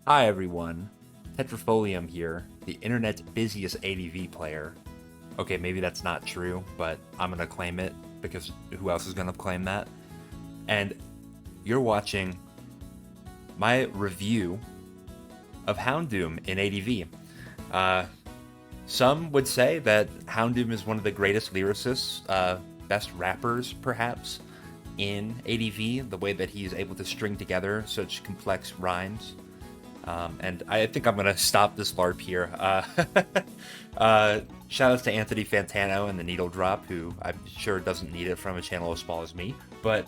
Hi everyone, Tetrafolium here, the internet's busiest ADV player. Okay, maybe that's not true, but I'm gonna claim it because who else is gonna claim that? And you're watching my review of Houndoom in ADV. Some would say that Houndoom is one of the greatest lyricists, best rappers perhaps, in ADV, the way that he's able to string together such complex rhymes. And I think I'm gonna stop this LARP here. Shout outs to Anthony Fantano and the Needle Drop, who I'm sure doesn't need it from a channel as small as me. But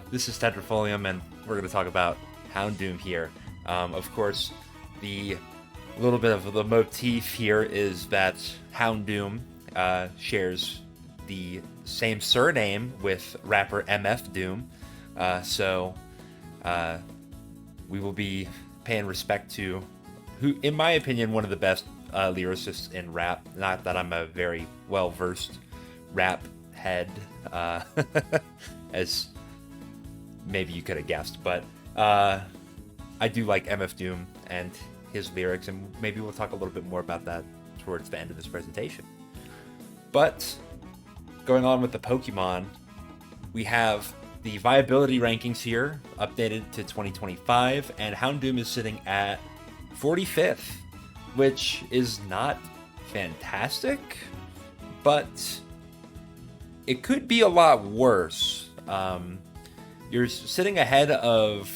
this is Tetrafolium, and we're gonna talk about Houndoom here. Of course, the little bit of the motif here is that Houndoom shares the same surname with rapper MF Doom, so we will be paying respect to who, in my opinion, one of the best lyricists in rap. Not that I'm a very well-versed rap head, as maybe you could have guessed, but I do like MF Doom and his lyrics, and maybe we'll talk a little bit more about that towards the end of this presentation. But going on with the Pokemon, we have the viability rankings here, updated to 2025, and Houndoom is sitting at 45th, which is not fantastic, but it could be a lot worse. You're sitting ahead of,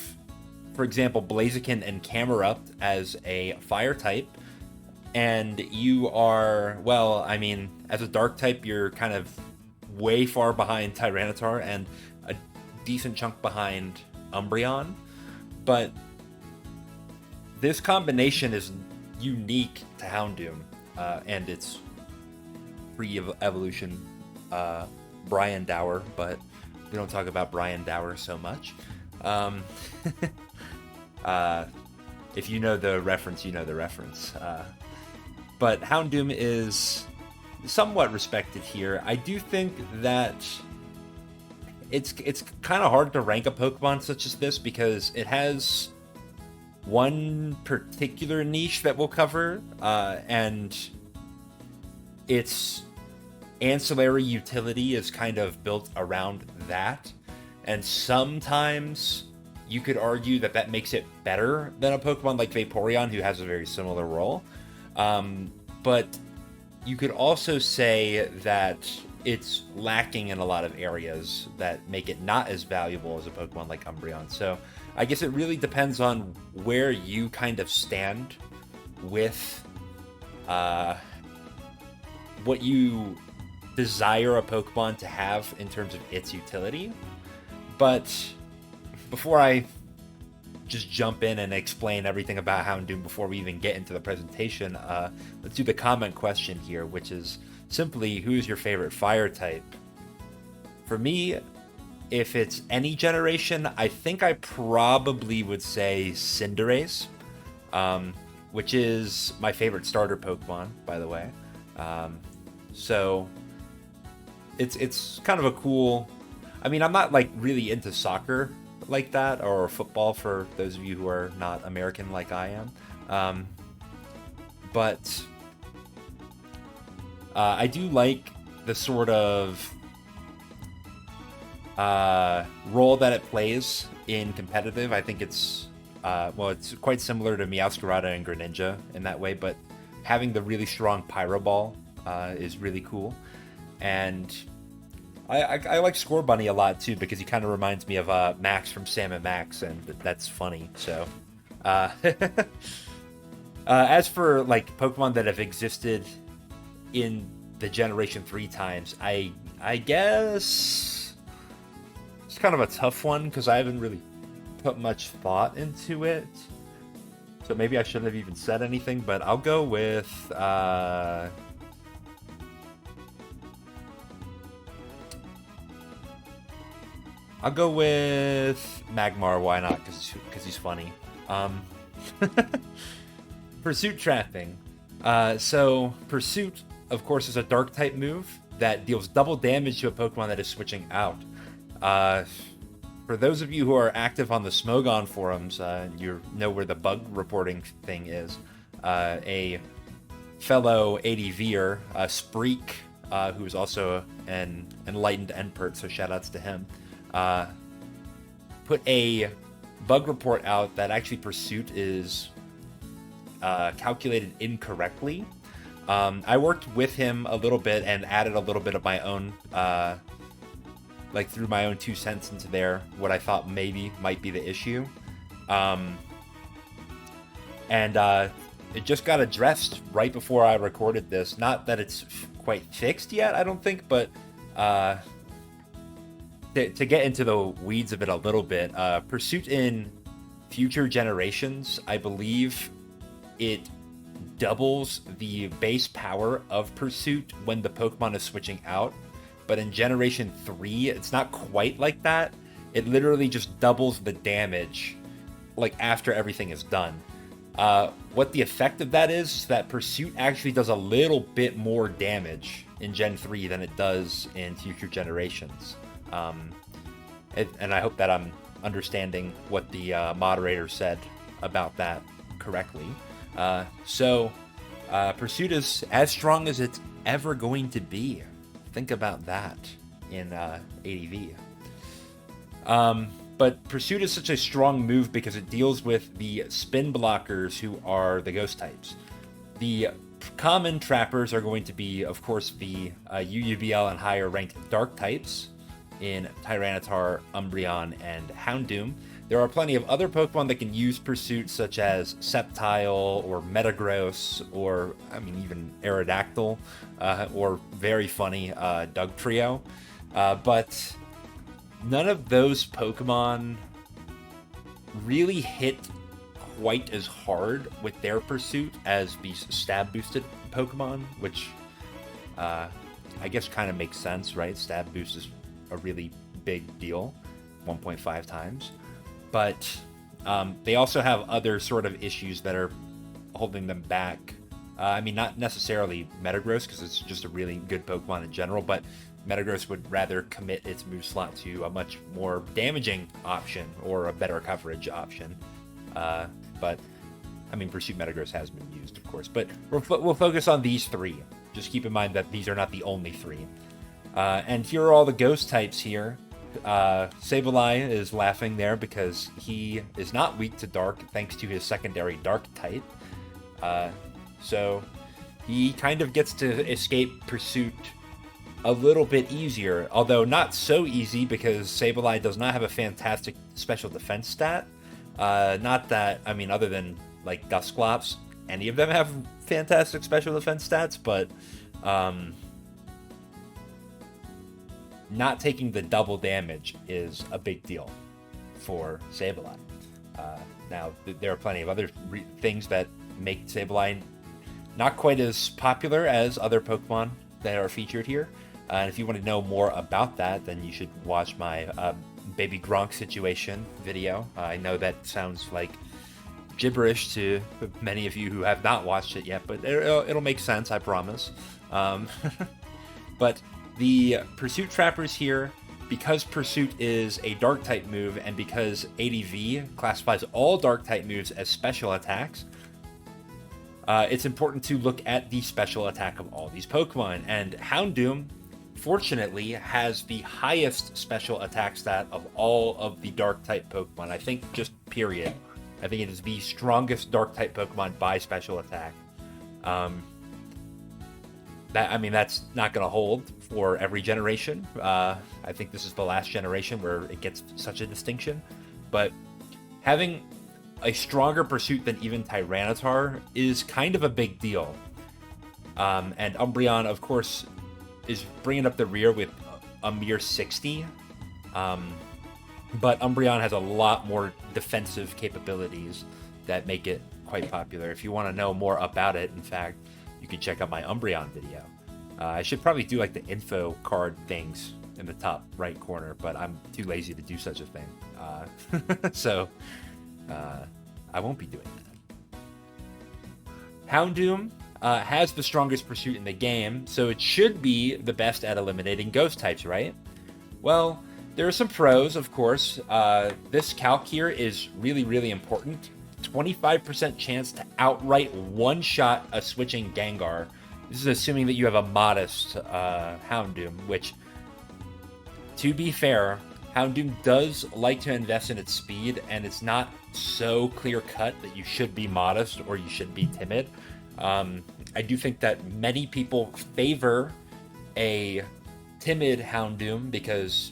for example, Blaziken and Camerupt as a fire type, and you are, well, I mean, as a dark type, you're kind of way far behind Tyranitar and a decent chunk behind Umbreon, but this combination is unique to Houndoom and its pre-evolution Brian Dower, but we don't talk about Brian Dower so much. If you know the reference, you know the reference. But Houndoom is somewhat respected here. I do think that it's kind of hard to rank a Pokemon such as this because it has one particular niche that we'll cover, and its ancillary utility is kind of built around that. And sometimes you could argue that that makes it better than a Pokemon like Vaporeon, who has a very similar role. But you could also say that it's lacking in a lot of areas that make it not as valuable as a Pokemon like Umbreon. So I guess it really depends on where you kind of stand with what you desire a Pokemon to have in terms of its utility. But before I just jump in and explain everything about Houndoom before we even get into the presentation, let's do the comment question here, which is simply, who's your favorite fire type? For me, if it's any generation, I think I probably would say Cinderace, which is my favorite starter Pokemon, by the way. So it's kind of a cool, I mean, I'm not like really into soccer like that, or football for those of you who are not American like I am, but I do like the sort of role that it plays in competitive. I think it's well, it's quite similar to Meowscarada and Greninja in that way, but having the really strong Pyro Ball is really cool. And I like Scorbunny a lot too, because he kind of reminds me of Max from Sam and Max, and that's funny. So as for like Pokemon that have existed in the generation 3 times, I guess it's kind of a tough one because I haven't really put much thought into it, so maybe I shouldn't have even said anything, but I'll go with Magmar. Why not? Because he's funny. Pursuit Trapping. So Pursuit, of course, is a dark type move that deals double damage to a Pokemon that is switching out. for those of you who are active on the Smogon forums, you know where the bug reporting thing is. A fellow ADVer, Spreek, who is also an enlightened NPert, so shoutouts to him, put a bug report out that actually Pursuit is calculated incorrectly. I worked with him a little bit and added a little bit of my own, like threw my own 2 cents into there, what I thought maybe might be the issue. It just got addressed right before I recorded this. Not that it's quite fixed yet, I don't think, but to get into the weeds of it a little bit, Pursuit in future generations, I believe it doubles the base power of Pursuit when the Pokemon is switching out. But in Generation 3, it's not quite like that. It literally just doubles the damage, like, after everything is done. What the effect of that is that Pursuit actually does a little bit more damage in Gen 3 than it does in future generations. And I hope that I'm understanding what the moderator said about that correctly. So Pursuit is as strong as it's ever going to be. Think about that in ADV. But Pursuit is such a strong move because it deals with the spin blockers who are the ghost types. The common trappers are going to be, of course, the UUVL and higher ranked dark types in Tyranitar, Umbreon, and Houndoom. There are plenty of other Pokemon that can use Pursuit, such as Sceptile or Metagross, or, I mean, even Aerodactyl, or very funny Dugtrio. But none of those Pokemon really hit quite as hard with their Pursuit as these stab-boosted Pokemon, which I guess kind of makes sense, right? Stab boost is a really big deal, 1.5 times. But they also have other sort of issues that are holding them back. I mean, not necessarily Metagross, because it's just a really good Pokemon in general, but Metagross would rather commit its move slot to a much more damaging option or a better coverage option. But, I mean, Pursuit Metagross has been used, of course. But we'll focus on these 3. Just keep in mind that these are not the only 3. And here are all the ghost types here. Sableye is laughing there because he is not weak to dark thanks to his secondary dark type. So he kind of gets to escape Pursuit a little bit easier, although not so easy because Sableye does not have a fantastic special defense stat. Not that, I mean, other than like Dusclops, any of them have fantastic special defense stats, but not taking the double damage is a big deal for Sableye. Now, there are plenty of other things that make Sableye not quite as popular as other Pokemon that are featured here. And if you want to know more about that, then you should watch my Baby Gronk situation video. I know that sounds like gibberish to many of you who have not watched it yet, but it'll make sense, I promise. But the Pursuit trappers here, because Pursuit is a Dark-type move, and because ADV classifies all Dark-type moves as special attacks, it's important to look at the special attack of all these Pokemon. And Houndoom, fortunately, has the highest special attack stat of all of the Dark-type Pokemon. I think just period. I think it is the strongest Dark-type Pokemon by special attack. That's not going to hold for every generation. I think this is the last generation where it gets such a distinction. But having a stronger Pursuit than even Tyranitar is kind of a big deal. And Umbreon, of course, is bringing up the rear with a mere 60. But Umbreon has a lot more defensive capabilities that make it quite popular. If you want to know more about it, in fact, you can check out my Umbreon video. I should probably do like the info card things in the top right corner, but I'm too lazy to do such a thing. So I won't be doing that. Houndoom has the strongest Pursuit in the game, so it should be the best at eliminating ghost types, right? Well, There are some pros, of course. This calc here is really, really important. 25% chance to outright one-shot a switching Gengar. This is assuming that you have a modest Houndoom, which, to be fair, Houndoom does like to invest in its speed, and it's not so clear-cut that you should be modest or you should be timid. I do think that many people favor a timid Houndoom because,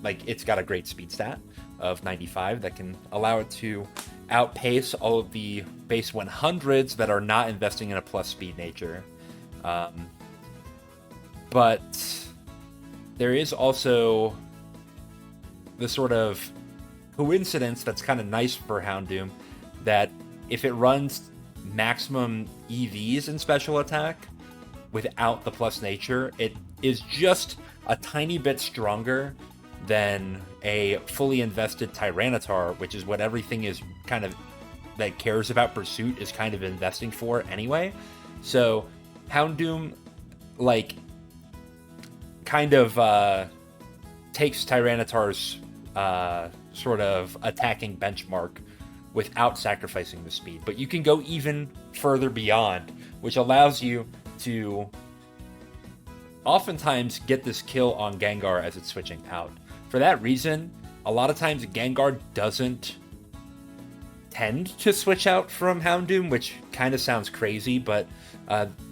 like, it's got a great speed stat of 95 that can allow it to outpace all of the base 100s that are not investing in a plus speed nature. But there is also the sort of coincidence that's kind of nice for Houndoom that if it runs maximum EVs in special attack without the plus nature, it is just a tiny bit stronger than a fully invested Tyranitar, which is what everything is kind of that cares about pursuit is kind of investing for anyway. So Houndoom, like, kind of takes Tyranitar's sort of attacking benchmark without sacrificing the speed. But you can go even further beyond, which allows you to oftentimes get this kill on Gengar as it's switching out. For that reason, a lot of times Gengar doesn't tend to switch out from Houndoom, which kind of sounds crazy, but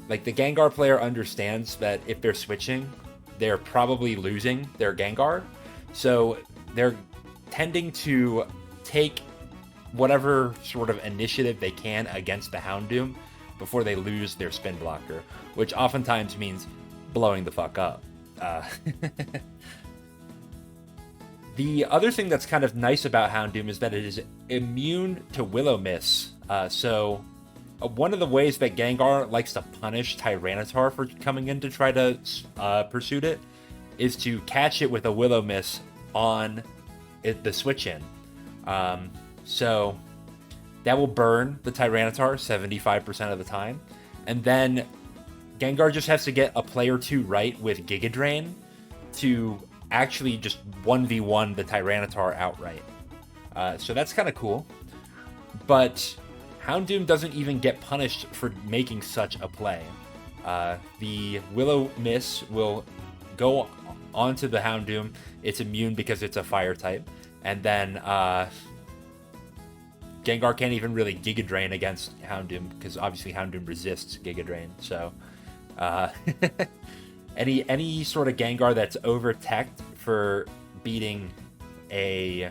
like the Gengar player understands that if they're switching, they're probably losing their Gengar. So they're tending to take whatever sort of initiative they can against the Houndoom before they lose their spin blocker, which oftentimes means blowing the fuck up. The other thing that's kind of nice about Houndoom is that it is immune to Will-O-Miss. So one of the ways that Gengar likes to punish Tyranitar for coming in to try to pursue it is to catch it with a Will-O-Miss on the switch-in. So that will burn the Tyranitar 75% of the time. And then Gengar just has to get a play or two right with Giga Drain to actually just 1v1 the Tyranitar outright. So that's kind of cool. But Houndoom doesn't even get punished for making such a play. The Will-O-Miss will go onto the Houndoom. It's immune because it's a fire type. And then Gengar can't even really Giga Drain against Houndoom because obviously Houndoom resists Giga Drain. So any sort of Gengar that's over-teched for beating a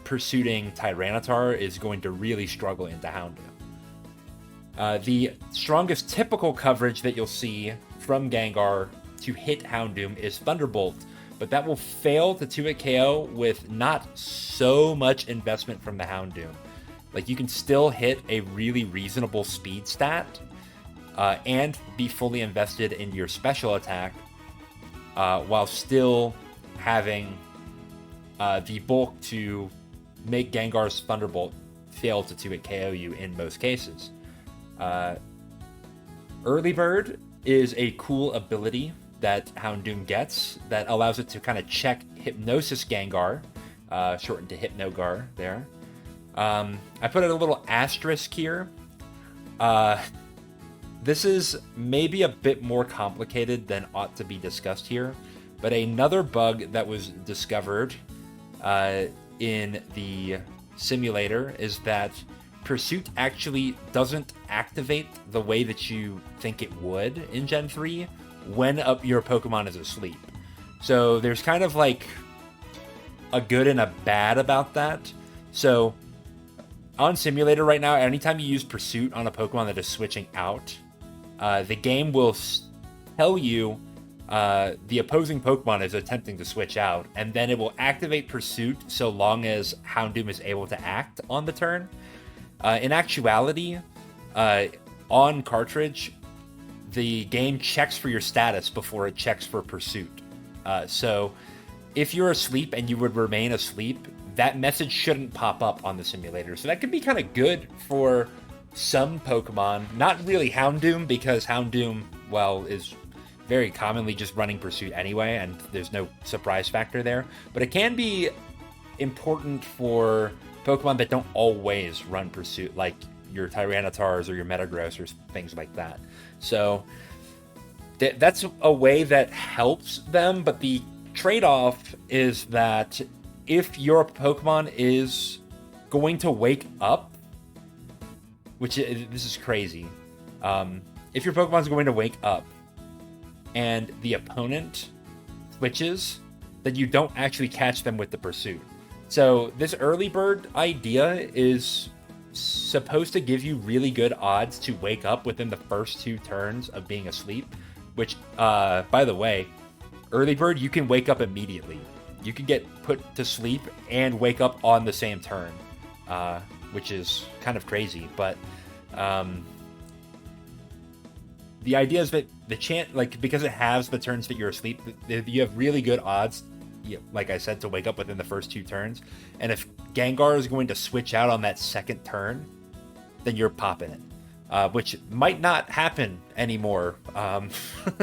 pursuing Tyranitar is going to really struggle into Houndoom. The strongest typical coverage that you'll see from Gengar to hit Houndoom is Thunderbolt, but that will fail to 2-hit KO with not so much investment from the Houndoom. Like, you can still hit a really reasonable speed stat and be fully invested in your special attack while still having the bulk to make Gengar's Thunderbolt fail to 2-hit KO you in most cases. Early Bird is a cool ability that Houndoom gets that allows it to kind of check Hypnosis Gengar, shortened to Hypnogar there. I put a little asterisk here. This is maybe a bit more complicated than ought to be discussed here, but another bug that was discovered in the simulator is that Pursuit actually doesn't activate the way that you think it would in Gen 3 when your Pokemon is asleep. So there's kind of like a good and a bad about that. So on Simulator right now, anytime you use Pursuit on a Pokemon that is switching out, the game will tell you the opposing Pokemon is attempting to switch out, and then it will activate Pursuit so long as Houndoom is able to act on the turn. In actuality, on cartridge, the game checks for your status before it checks for Pursuit. So if you're asleep and you would remain asleep, that message shouldn't pop up on the simulator. So that could be kind of good for some Pokemon. Not really Houndoom, because Houndoom, well, is very commonly just running Pursuit anyway, and there's no surprise factor there. But it can be important for Pokemon that don't always run Pursuit, like your Tyranitars or your Metagross or things like that. So that's a way that helps them, but the trade-off is that if your Pokemon is going to wake up, which this is crazy, if your Pokemon's going to wake up and the opponent switches, then you don't actually catch them with the Pursuit. So this early bird idea is supposed to give you really good odds to wake up within the first 2 turns of being asleep, which, by the way, early bird, you can wake up immediately. You can get put to sleep and wake up on the same turn, which is kind of crazy. But the idea is that because it halves the turns that you're asleep, you have really good odds, like I said, to wake up within the first 2 turns. And if Gengar is going to switch out on that second turn, then you're popping it, which might not happen anymore.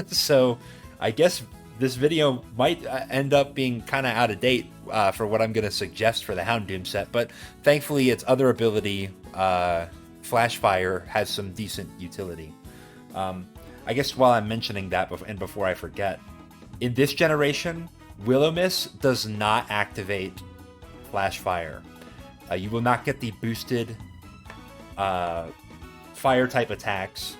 So I guess this video might end up being kind of out of date for what I'm going to suggest for the Houndoom set, but thankfully its other ability, Flash Fire, has some decent utility. I guess while I'm mentioning that, and before I forget, in this generation, Will-O-Wisp does not activate Flash Fire. You will not get the boosted fire type attacks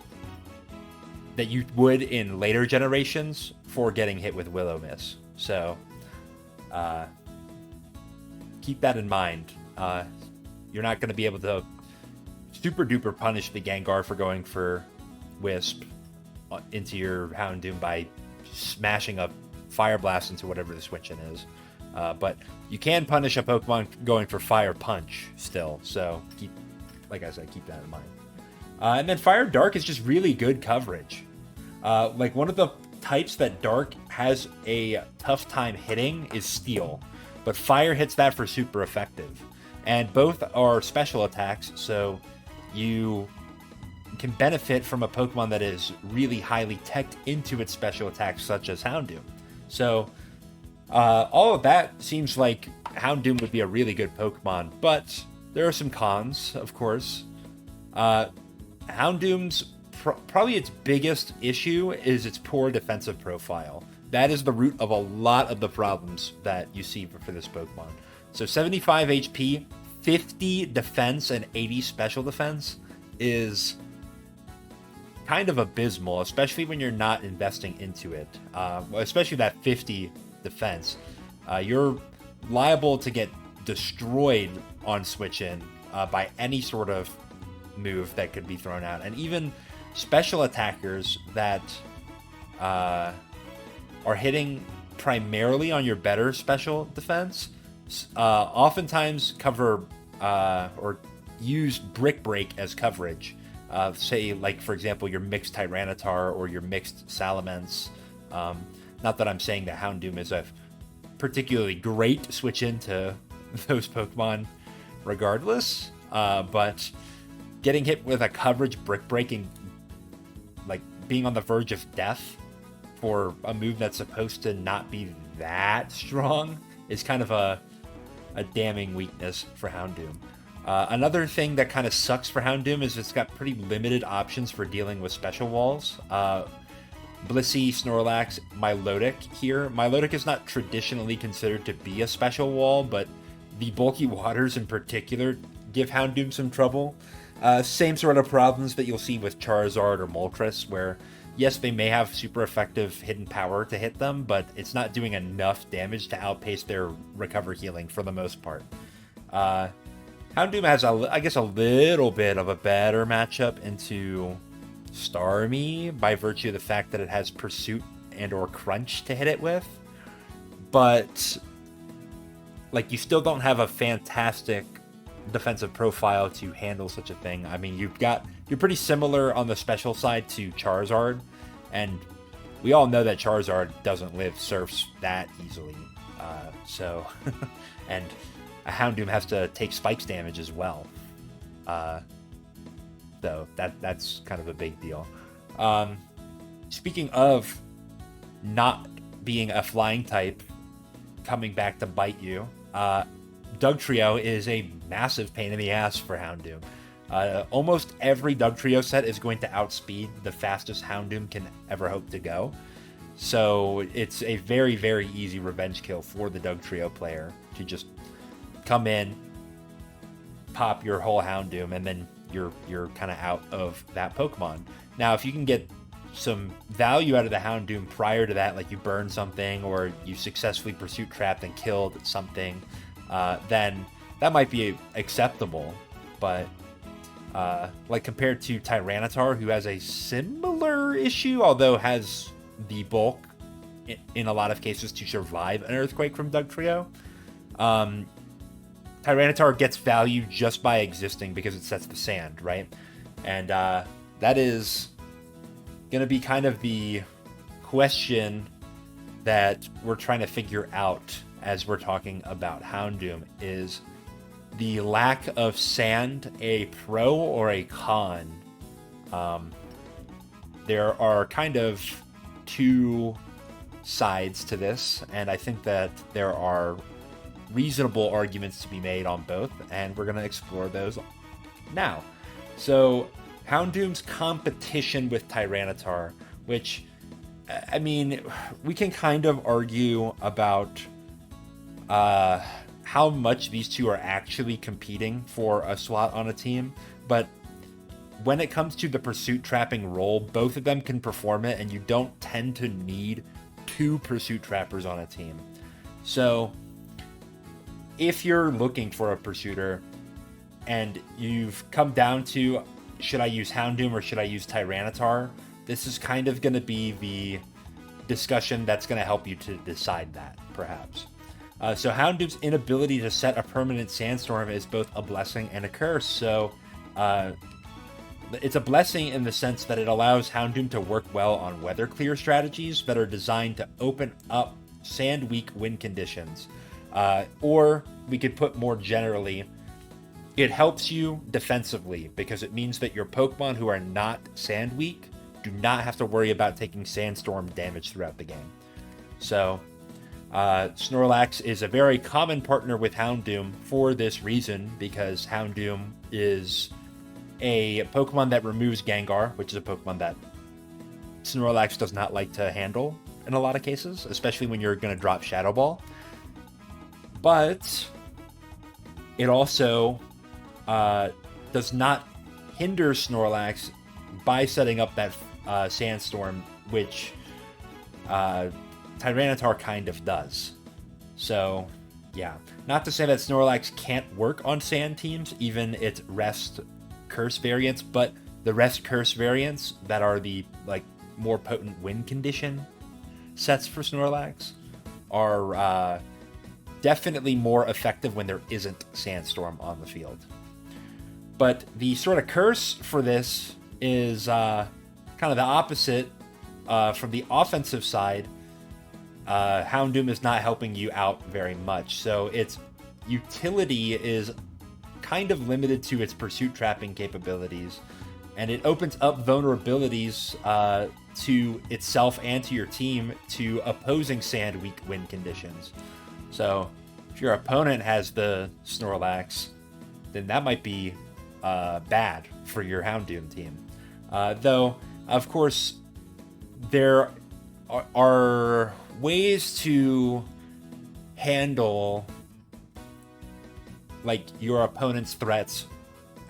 that you would in later generations for getting hit with Will-O-Wisp. So keep that in mind. You're not going to be able to super duper punish the Gengar for going for Wisp into your Houndoom by smashing a Fire Blast into whatever the switch-in is. But you can punish a Pokemon going for Fire Punch still. So like I said, keep that in mind. And then Fire Dark is just really good coverage. Like one of the types that Dark has a tough time hitting is Steel, but Fire hits that for super effective. And both are special attacks, so you can benefit from a Pokemon that is really highly teched into its special attacks, such as Houndoom. So all of that seems like Houndoom would be a really good Pokemon, but there are some cons, of course. Houndoom's probably its biggest issue is its poor defensive profile. That is the root of a lot of the problems that you see for this Pokemon. So 75 HP, 50 defense, and 80 special defense is kind of abysmal, especially when you're not investing into it. Especially that 50 defense. You're liable to get destroyed on switch-in by any sort of move that could be thrown out. And even special attackers that are hitting primarily on your better special defense oftentimes cover or use Brick Break as coverage. Say, like, for example, your mixed Tyranitar or your mixed Salamence. Not that I'm saying that Houndoom is a particularly great switch into those Pokemon regardless, but getting hit with a coverage Brick Breaking, like being on the verge of death for a move that's supposed to not be that strong, is kind of a damning weakness for Houndoom. Another thing that kind of sucks for Houndoom is it's got pretty limited options for dealing with special walls. Blissey, Snorlax, Milotic here. Milotic is not traditionally considered to be a special wall, but the bulky waters in particular give Houndoom some trouble. Same sort of problems that you'll see with Charizard or Moltres, where yes, they may have super effective hidden power to hit them, but it's not doing enough damage to outpace their recover healing for the most part. Houndoom has, I guess, a little bit of a better matchup into Starmie by virtue of the fact that it has Pursuit and or Crunch to hit it with. But, like, you still don't have a fantastic defensive profile to handle such a thing. I mean, you're pretty similar on the special side to Charizard, and we all know that Charizard doesn't live Surfs that easily. And a Houndoom has to take Spikes damage as well. So that's kind of a big deal. Speaking of not being a flying type coming back to bite you, Dugtrio is a massive pain in the ass for Houndoom. Almost every Dugtrio set is going to outspeed the fastest Houndoom can ever hope to go. So it's a very, very easy revenge kill for the Dugtrio player to just come in, pop your whole Houndoom, and then you're kind of out of that Pokemon. Now, if you can get some value out of the Houndoom prior to that, like you burned something or you successfully pursuit trapped and killed something, then that might be acceptable. But like compared to Tyranitar, who has a similar issue, although has the bulk in a lot of cases to survive an earthquake from Dugtrio, Tyranitar gets value just by existing because it sets the sand, right? And that is going to be kind of the question that we're trying to figure out as we're talking about Houndoom. Is the lack of sand a pro or a con? There are kind of two sides to this, and I think that there are reasonable arguments to be made on both, and we're going to explore those now. So Houndoom's competition with Tyranitar, which, I mean, we can kind of argue about how much these two are actually competing for a slot on a team, but when it comes to the pursuit trapping role, both of them can perform it, and you don't tend to need two pursuit trappers on a team. So if you're looking for a pursuiter and you've come down to, should I use Houndoom or should I use Tyranitar? This is kind of going to be the discussion that's going to help you to decide that, perhaps. So Houndoom's inability to set a permanent sandstorm is both a blessing and a curse. So it's a blessing in the sense that it allows Houndoom to work well on weather clear strategies that are designed to open up sand weak wind conditions. Or we could put more generally, it helps you defensively because it means that your Pokemon who are not sand weak do not have to worry about taking sandstorm damage throughout the game. So Snorlax is a very common partner with Houndoom for this reason, because Houndoom is a Pokemon that removes Gengar, which is a Pokemon that Snorlax does not like to handle in a lot of cases, especially when you're going to drop Shadow Ball. But it also does not hinder Snorlax by setting up that Sandstorm, which Tyranitar kind of does. So, yeah. Not to say that Snorlax can't work on sand teams, even its Rest Curse variants, but the Rest Curse variants that are the more potent win condition sets for Snorlax are definitely more effective when there isn't Sandstorm on the field. But the sort of curse for this is kind of the opposite. From the offensive side, Houndoom is not helping you out very much. So its utility is kind of limited to its pursuit trapping capabilities, and it opens up vulnerabilities to itself and to your team to opposing sand weak wind conditions. So if your opponent has the Snorlax, then that might be bad for your Houndoom team. Though, of course, there are ways to handle your opponent's threats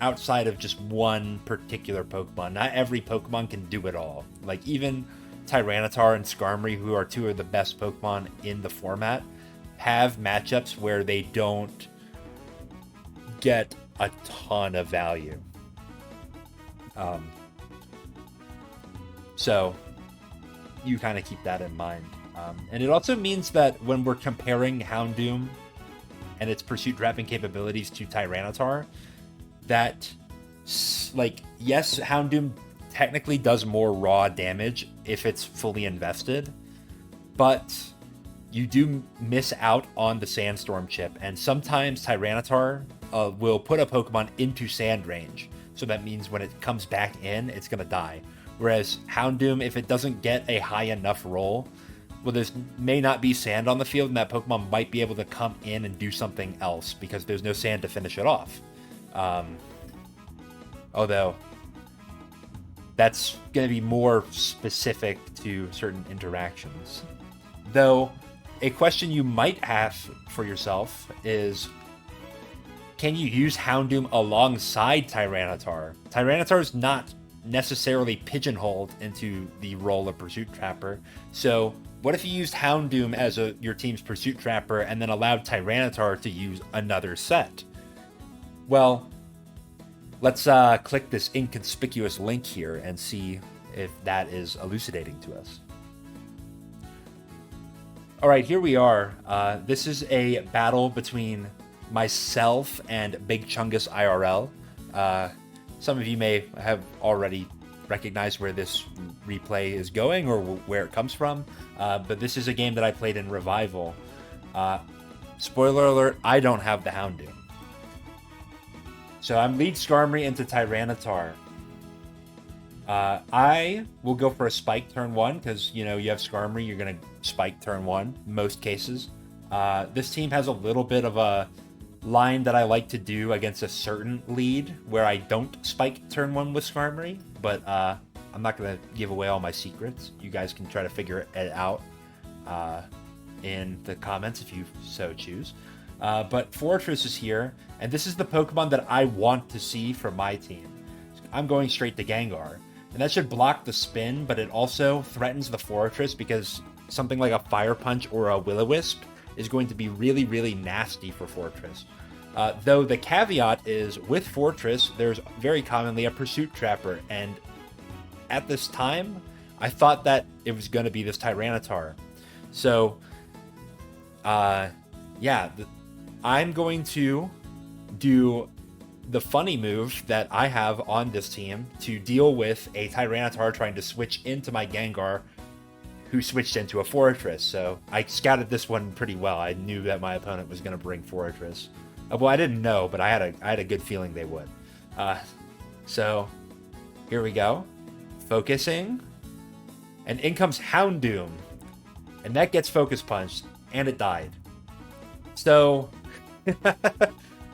outside of just one particular Pokemon. Not every Pokemon can do it all. Even Tyranitar and Skarmory, who are two of the best Pokemon in the format, have matchups where they don't get a ton of value. So you kind of keep that in mind. And it also means that when we're comparing Houndoom and its pursuit trapping capabilities to Tyranitar, that, yes, Houndoom technically does more raw damage if it's fully invested, but you do miss out on the Sandstorm chip, and sometimes Tyranitar will put a Pokemon into sand range, so that means when it comes back in, it's going to die. Whereas Houndoom, if it doesn't get a high enough roll, well, there may not be sand on the field, and that Pokemon might be able to come in and do something else because there's no sand to finish it off. Although that's going to be more specific to certain interactions. Though, a question you might have for yourself is, can you use Houndoom alongside Tyranitar? Tyranitar is not necessarily pigeonholed into the role of Pursuit Trapper. So what if you used Houndoom as your team's Pursuit Trapper and then allowed Tyranitar to use another set? Well, let's click this inconspicuous link here and see if that is elucidating to us. All right, here we are. This is a battle between myself and Big Chungus IRL. Some of you may have already recognized where this replay is going or where it comes from, but this is a game that I played in Revival. Spoiler alert, I don't have the Houndoom. So I'm lead Skarmory into Tyranitar. I will go for a spike turn 1 because, you know, you have Skarmory, you're going to spike turn 1 most cases. This team has a little bit of a line that I like to do against a certain lead where I don't spike turn 1 with Skarmory, but I'm not going to give away all my secrets. You guys can try to figure it out in the comments if you so choose. But Fortress is here, and this is the Pokemon that I want to see for my team. I'm going straight to Gengar, and that should block the spin, but it also threatens the Fortress because something like a Fire Punch or a Will-O-Wisp is going to be really, really nasty for Fortress. Though the caveat is, with Fortress, there's very commonly a Pursuit Trapper, and at this time, I thought that it was going to be this Tyranitar. So, yeah, I'm going to do the funny move that I have on this team to deal with a Tyranitar trying to switch into my Gengar, who switched into a Fortress. So I scouted this one pretty well. I knew that my opponent was going to bring Fortress. Well, I didn't know, but I had a good feeling they would. So here we go. Focusing. And in comes Houndoom. And that gets Focus Punched, and it died. So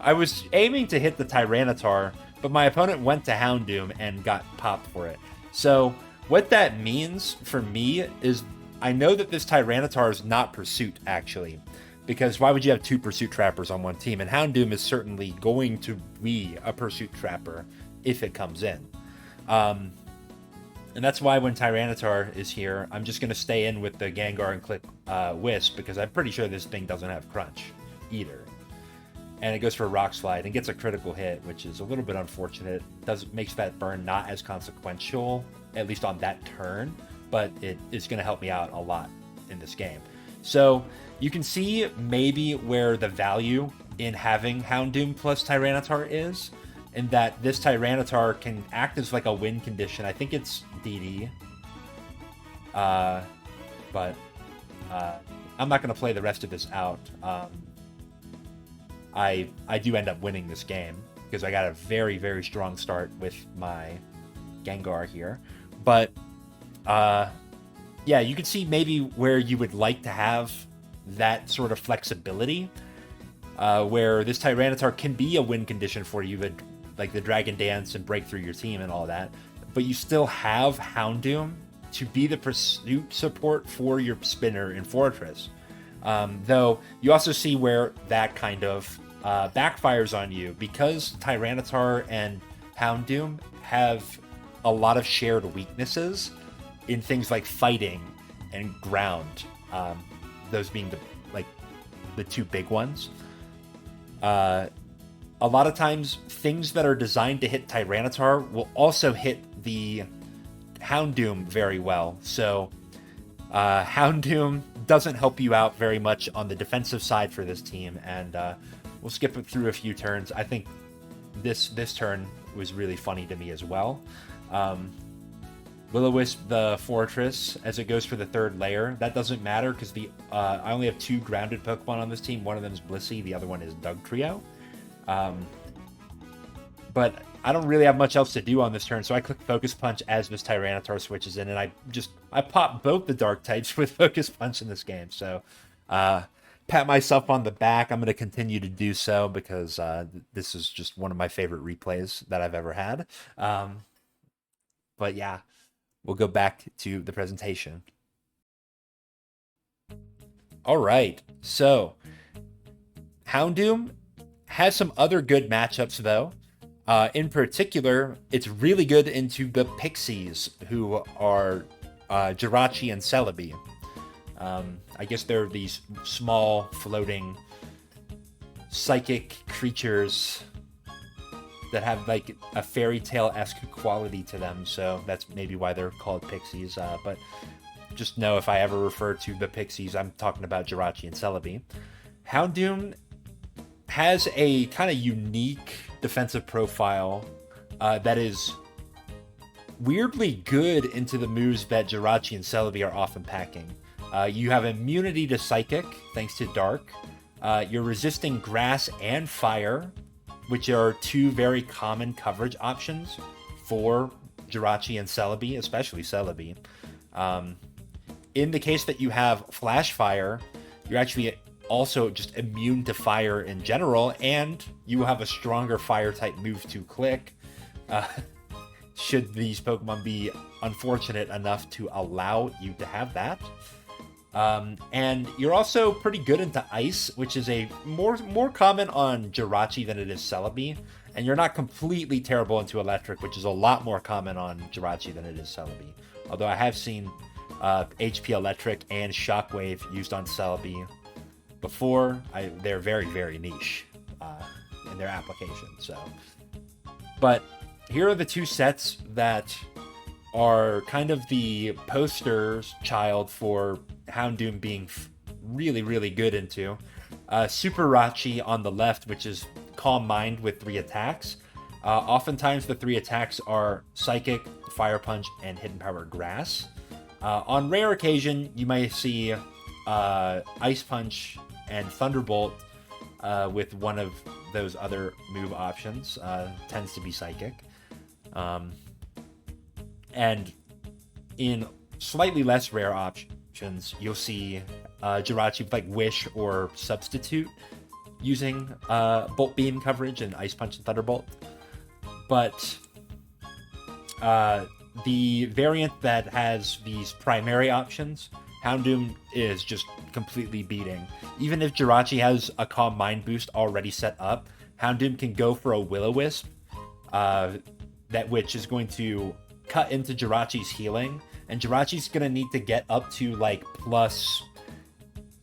I was aiming to hit the Tyranitar, but my opponent went to Houndoom and got popped for it. So what that means for me is I know that this Tyranitar is not Pursuit, actually, because why would you have 2 Pursuit Trappers on one team? And Houndoom is certainly going to be a Pursuit Trapper if it comes in. And that's why when Tyranitar is here, I'm just going to stay in with the Gengar and click Wisp, because I'm pretty sure this thing doesn't have Crunch either. And it goes for a Rock Slide and gets a critical hit, which is a little bit unfortunate. Makes that burn not as consequential, at least on that turn, but it is going to help me out a lot in this game. So you can see maybe where the value in having Houndoom plus Tyranitar is, in that this Tyranitar can act as like a win condition. I think it's DD. But I'm not going to play the rest of this out. I do end up winning this game because I got a very, very strong start with my Gengar here. But yeah, you can see maybe where you would like to have that sort of flexibility, where this Tyranitar can be a win condition for you, like the Dragon Dance and break through your team and all that, but you still have Houndoom to be the pursuit support for your spinner in Fortress. Though you also see where that kind of backfires on you, because Tyranitar and Houndoom have a lot of shared weaknesses in things like fighting and ground, those being the 2 big ones. A lot of times, things that are designed to hit Tyranitar will also hit the Houndoom very well. So Houndoom doesn't help you out very much on the defensive side for this team, and we'll skip it through a few turns. I think this turn was really funny to me as well. Will-O-Wisp the Fortress as it goes for the 3rd layer. That doesn't matter because I only have 2 grounded Pokemon on this team. One of them is Blissey, the other one is Dugtrio. but I don't really have much else to do on this turn, so I click Focus Punch as this Tyranitar switches in, and I pop both the Dark types with Focus Punch in this game. So, pat myself on the back. I'm going to continue to do so because this is just one of my favorite replays that I've ever had. But yeah, we'll go back to the presentation. All right, so Houndoom has some other good matchups, though. In particular, it's really good into the Pixies, who are Jirachi and Celebi. I guess they're these small, floating, psychic creatures that have like a fairy tale-esque quality to them, so that's maybe why they're called Pixies. But just know if I ever refer to the Pixies, I'm talking about Jirachi and Celebi. Houndoom has a kind of unique defensive profile that is weirdly good into the moves that Jirachi and Celebi are often packing. You have immunity to Psychic, thanks to Dark. You're resisting Grass and Fire, which are two very common coverage options for Jirachi and Celebi, especially Celebi. In the case that you have Flash Fire, you're actually also just immune to fire in general, and you have a stronger fire-type move to click, should these Pokemon be unfortunate enough to allow you to have that. And you're also pretty good into Ice, which is a more common on Jirachi than it is Celebi. And you're not completely terrible into Electric, which is a lot more common on Jirachi than it is Celebi. Although I have seen HP Electric and Shockwave used on Celebi before. They're very, very niche in their application. So, but here are the two sets that are kind of the poster child for Houndoom being really, really good into. Super Rachi on the left, which is Calm Mind with 3 attacks. Oftentimes the 3 attacks are Psychic, Fire Punch, and Hidden Power Grass. On rare occasion, you might see Ice Punch and Thunderbolt with one of those other move options. Tends to be Psychic. And in slightly less rare options, you'll see Jirachi with like Wish or Substitute using Bolt Beam coverage and Ice Punch and Thunderbolt. But the variant that has these primary options, Houndoom is just completely beating. Even if Jirachi has a Calm Mind boost already set up, Houndoom can go for a Will-O-Wisp, which is going to cut into Jirachi's healing, and Jirachi's gonna need to get up to like plus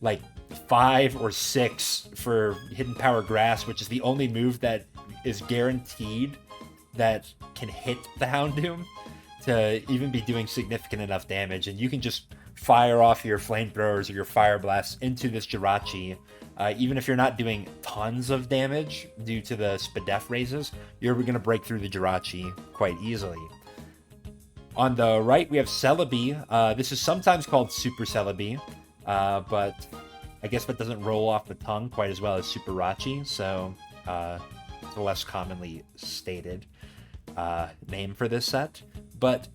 like 5 or 6 for Hidden Power Grass, which is the only move that is guaranteed that can hit the Houndoom to even be doing significant enough damage. And you can just fire off your flamethrowers or your fire blasts into this Jirachi. Even if you're not doing tons of damage due to the Spadef raises, you're going to break through the Jirachi quite easily. On the right, we have Celebi. This is sometimes called Super Celebi, but I guess that doesn't roll off the tongue quite as well as Super Rachi, so it's a less commonly stated name for this set. But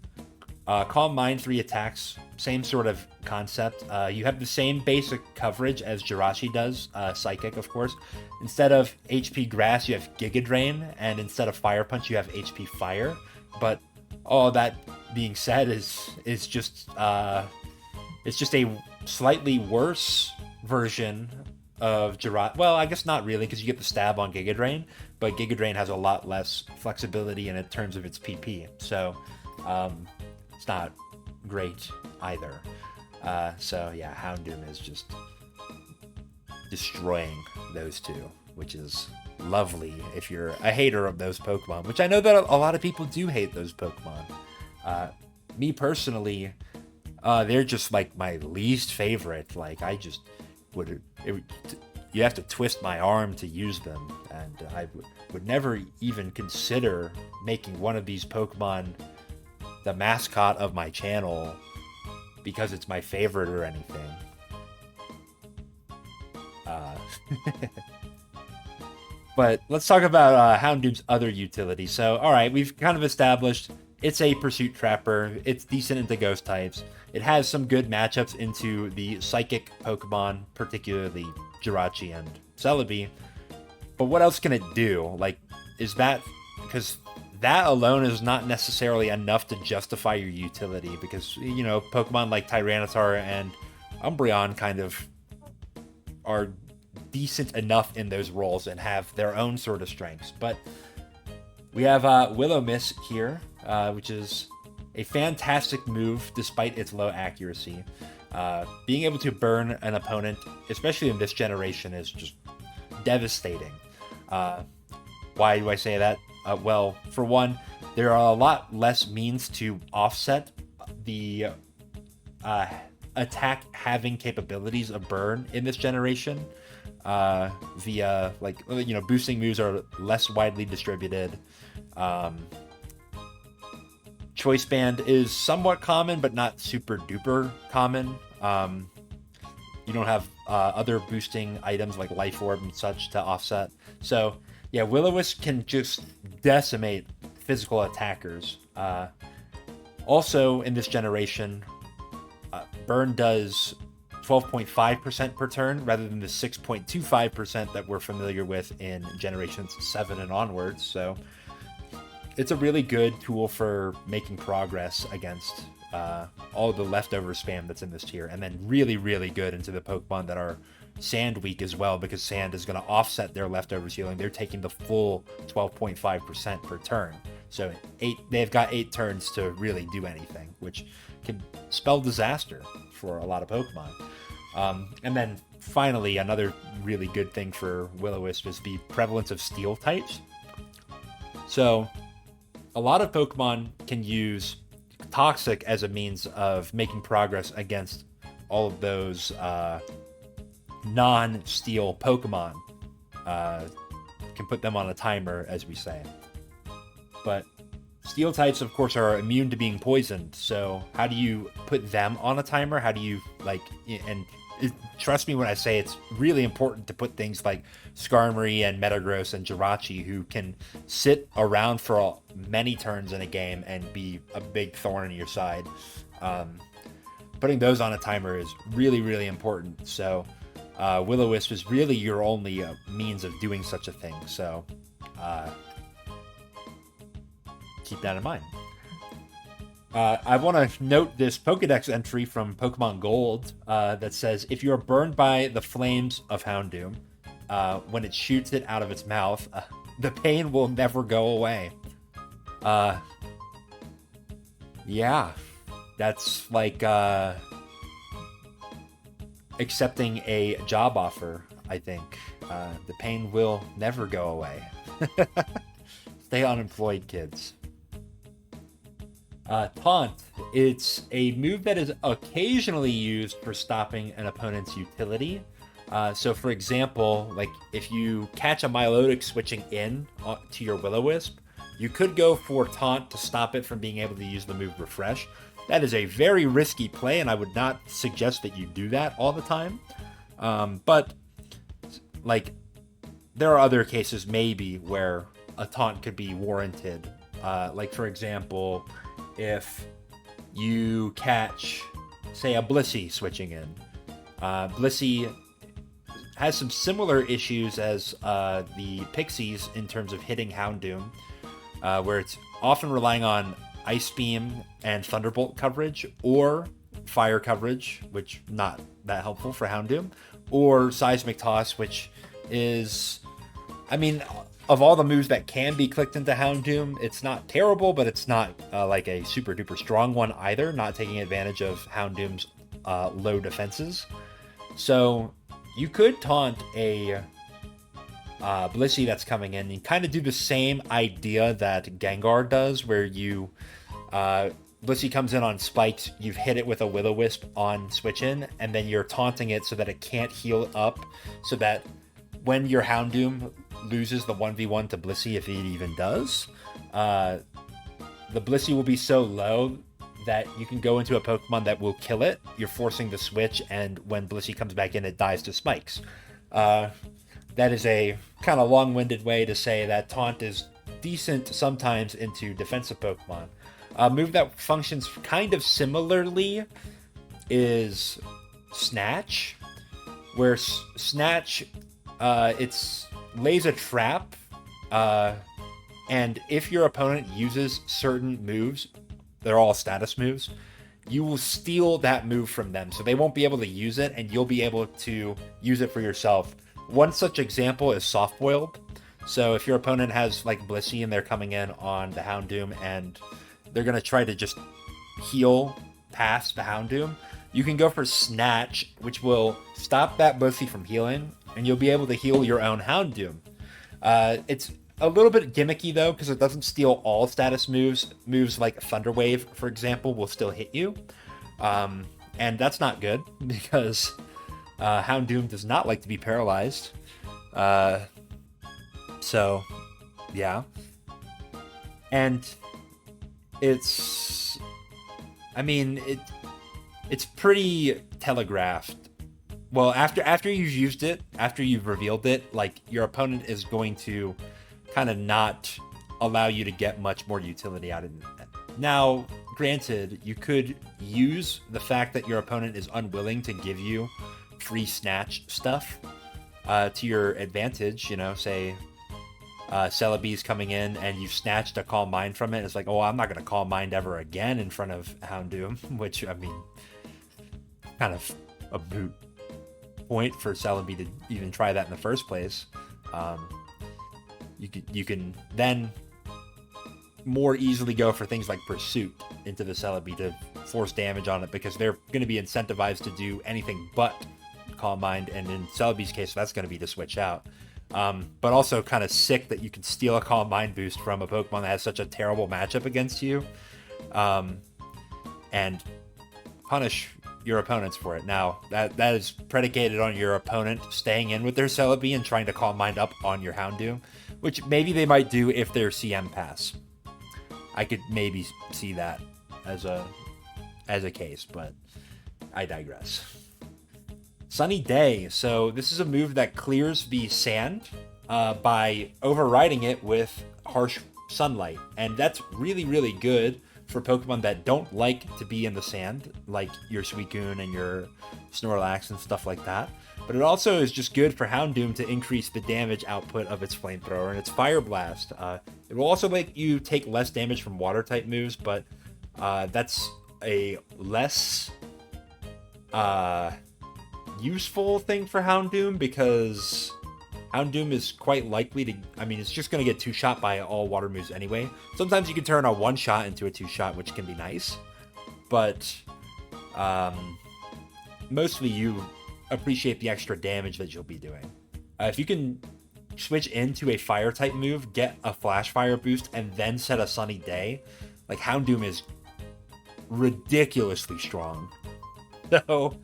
Calm Mind, 3 attacks, same sort of concept. You have the same basic coverage as Jirachi does, Psychic, of course. Instead of HP Grass, you have Giga Drain, and instead of Fire Punch, you have HP Fire. But all that being said is just it's just a slightly worse version of Jirachi. Well, I guess not really, because you get the stab on Giga Drain, but Giga Drain has a lot less flexibility in terms of its PP. So it's not great either. So yeah, Houndoom is just destroying those two, which is lovely if you're a hater of those Pokemon, which I know that a lot of people do hate those Pokemon. Me personally, they're just like my least favorite. Like I just you have to twist my arm to use them, and I would never even consider making one of these Pokemon the mascot of my channel because it's my favorite or anything. But let's talk about Houndoom's other utility. So, all right, we've kind of established it's a pursuit trapper. It's decent into ghost types. It has some good matchups into the psychic Pokemon, particularly Jirachi and Celebi. But what else can it do? Like, is that... Because that alone is not necessarily enough to justify your utility. Because, you know, Pokemon like Tyranitar and Umbreon kind of are decent enough in those roles and have their own sort of strengths. But we have Will-O-Wisp here, which is a fantastic move despite its low accuracy. Being able to burn an opponent, especially in this generation, is just devastating. Why do I say that? Well, for one, there are a lot less means to offset the attack having capabilities of burn in this generation. Via, like, you know, boosting moves are less widely distributed. Choice Band is somewhat common, but not super duper common. You don't have other boosting items like Life Orb and such to offset. So, yeah, Will-O-Wisp can just decimate physical attackers. Also, in this generation, Burn does 12.5% per turn rather than the 6.25% that we're familiar with in generations 7 and onwards. So it's a really good tool for making progress against all the leftover spam that's in this tier, and then really, really good into the Pokemon that are Sand weak as well, because Sand is going to offset their leftovers healing. They're taking the full 12.5% per turn. So they've got 8 turns to really do anything, which can spell disaster for a lot of Pokemon. And then finally, another really good thing for Will-O-Wisp is the prevalence of Steel types. So a lot of Pokemon can use Toxic as a means of making progress against all of those non-Steel Pokemon. Can put them on a timer, as we say. But Steel types, of course, are immune to being poisoned. So how do you put them on a timer? How do you, like, and trust me when I say it's really important to put things like Skarmory and Metagross and Jirachi, who can sit around for many turns in a game and be a big thorn in your side. Putting those on a timer is really, really important. So Will-O-Wisp is really your only means of doing such a thing. So keep that in mind. I want to note this Pokedex entry from Pokemon Gold that says, if you are burned by the flames of Houndoom, when it shoots it out of its mouth, the pain will never go away. Yeah, that's like accepting a job offer, I think. The pain will never go away. Stay unemployed, kids. Taunt. It's a move that is occasionally used for stopping an opponent's utility. So, for example, like if you catch a Milotic switching in to your Will-O-Wisp, you could go for Taunt to stop it from being able to use the move Refresh. That is a very risky play, and I would not suggest that you do that all the time. But, like, there are other cases maybe where a Taunt could be warranted. Like, for example, if you catch, say, a Blissey switching in. Blissey has some similar issues as the Pixies in terms of hitting Houndoom, where it's often relying on Ice Beam and Thunderbolt coverage, or Fire coverage, which not that helpful for Houndoom, or Seismic Toss, which is, I mean, of all the moves that can be clicked into Houndoom, it's not terrible, but it's not like a super duper strong one either, not taking advantage of Houndoom's low defenses. So you could taunt a Blissey that's coming in and kind of do the same idea that Gengar does, where you Blissey comes in on spikes, you've hit it with a Will-O-Wisp on switch in, and then you're taunting it so that it can't heal up, so that when your Houndoom loses the 1v1 to Blissey, if it even does, the Blissey will be so low that you can go into a Pokemon that will kill it. You're forcing the switch, and when Blissey comes back in, it dies to spikes. that is a kind of long-winded way to say that Taunt is decent sometimes into defensive Pokemon. A move that functions kind of similarly is Snatch, where Snatch, it's lays a trap, and if your opponent uses certain moves, they're all status moves, you will steal that move from them. So they won't be able to use it, and you'll be able to use it for yourself. One such example is Soft Boiled. So if your opponent has like Blissey and they're coming in on the Houndoom and they're going to try to just heal past the Houndoom, you can go for Snatch, which will stop that Blissey from healing, and you'll be able to heal your own Houndoom. It's a little bit gimmicky though, because it doesn't steal all status moves. Moves like Thunder Wave, for example, will still hit you. And that's not good, because Houndoom does not like to be paralyzed. So, yeah. And it's... I mean, it's pretty telegraphed. Well, after you've used it, after you've revealed it, like, your opponent is going to kind of not allow you to get much more utility out of it. Now, granted, you could use the fact that your opponent is unwilling to give you free Snatch stuff to your advantage. You know, say Celebi's coming in and you've snatched a Calm Mind from it. It's like, oh, I'm not going to Calm Mind ever again in front of Houndoom, which, I mean, kind of a moot point for Celebi to even try that in the first place. You can then more easily go for things like Pursuit into the Celebi to force damage on it, because they're going to be incentivized to do anything but Calm Mind, and in Celebi's case, that's going to be to switch out. But also kind of sick that you can steal a Calm Mind boost from a Pokemon that has such a terrible matchup against you, and punish your opponents for it. Now, that is predicated on your opponent staying in with their Celebi and trying to Calm Mind up on your Houndoom, which maybe they might do if they're CM Pass. I could maybe see that as a case, but I digress. Sunny Day. So this is a move that clears the sand by overriding it with Harsh Sunlight, and that's really, really good for Pokemon that don't like to be in the sand, like your Suicune and your Snorlax and stuff like that. But it also is just good for Houndoom to increase the damage output of its Flamethrower and its Fire Blast. It will also make you take less damage from Water-type moves, but that's a less useful thing for Houndoom, because Houndoom is quite likely to... I mean, it's just going to get two-shot by all water moves anyway. Sometimes you can turn a one-shot into a two-shot, which can be nice. But mostly you appreciate the extra damage that you'll be doing. If you can switch into a Fire-type move, get a Flash Fire boost, and then set a Sunny Day, like, Houndoom is ridiculously strong. So,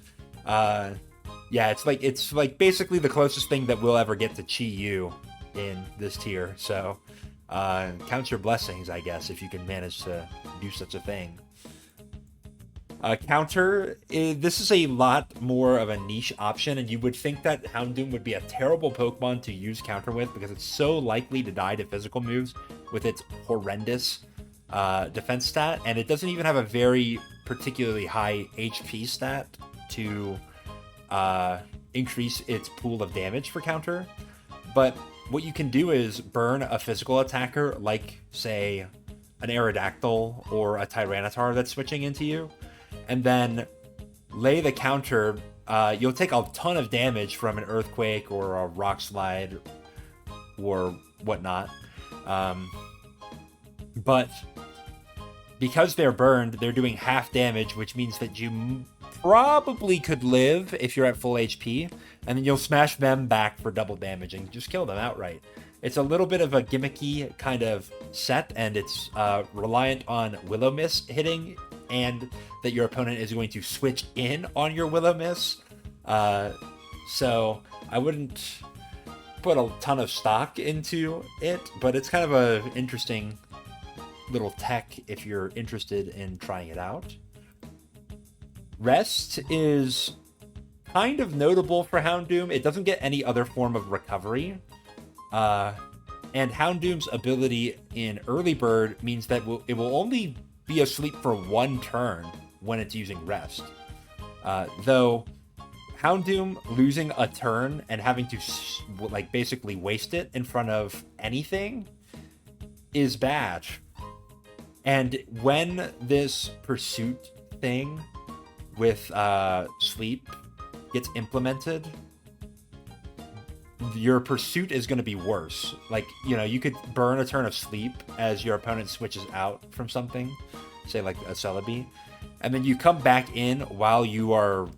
yeah, it's like basically the closest thing that we'll ever get to Chi-Yu in this tier. So, count your blessings, I guess, if you can manage to do such a thing. Counter, this is a lot more of a niche option, and you would think that Houndoom would be a terrible Pokemon to use counter with, because it's so likely to die to physical moves with its horrendous defense stat, and it doesn't even have a very particularly high HP stat to increase its pool of damage for counter. But what you can do is burn a physical attacker, like, say, an Aerodactyl or a Tyranitar that's switching into you, and then lay the counter. You'll take a ton of damage from an Earthquake or a Rock Slide or whatnot. But because they're burned, they're doing half damage, which means that you probably could live if you're at full HP, and then you'll smash them back for double damage and just kill them outright. It's a little bit of a gimmicky kind of set, and it's reliant on Will-O-Wisp hitting, and that your opponent is going to switch in on your Will-O-Wisp. So I wouldn't put a ton of stock into it, but it's kind of an interesting little tech if you're interested in trying it out. Rest is kind of notable for Houndoom. It doesn't get any other form of recovery. And Houndoom's ability in Early Bird means that it will only be asleep for 1 turn when it's using rest. Though Houndoom losing a turn and having to like basically waste it in front of anything is bad. And when this pursuit thing with sleep gets implemented, your pursuit is going to be worse. Like, you know, you could burn a turn of sleep as your opponent switches out from something, say like a Celebi, and then you come back in while you are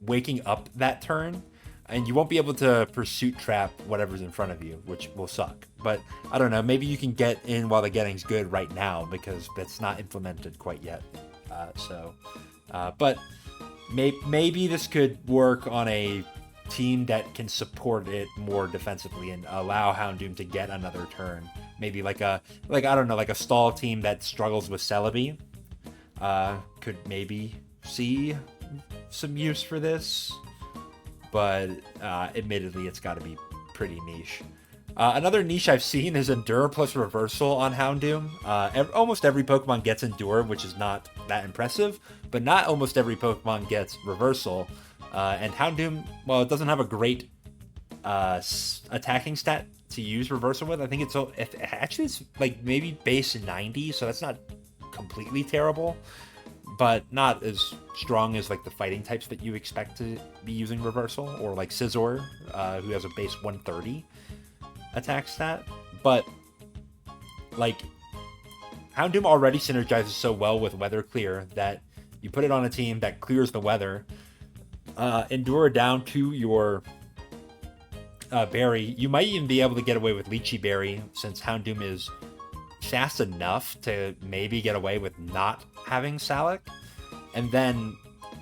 waking up that turn, and you won't be able to pursuit trap whatever's in front of you, which will suck. But I don't know, maybe you can get in while the getting's good right now, because that's not implemented quite yet. But maybe this could work on a team that can support it more defensively and allow Houndoom to get another turn. Maybe like I don't know, like a stall team that struggles with Celebi could maybe see some use for this, but admittedly it's got to be pretty niche. Another niche I've seen is Endure plus Reversal on Houndoom. Almost every Pokemon gets Endure, which is not that impressive, but not almost every Pokemon gets Reversal. And Houndoom, well, it doesn't have a great attacking stat to use Reversal with. I think it's like maybe base 90, so that's not completely terrible, but not as strong as like the fighting types that you expect to be using Reversal, or like Scizor, who has a base 130 attack stat. But like Houndoom already synergizes so well with Weather Clear that you put it on a team that clears the weather, Endure down to your Berry. You might even be able to get away with Lychee Berry, since Houndoom is fast enough to maybe get away with not having Salac. And then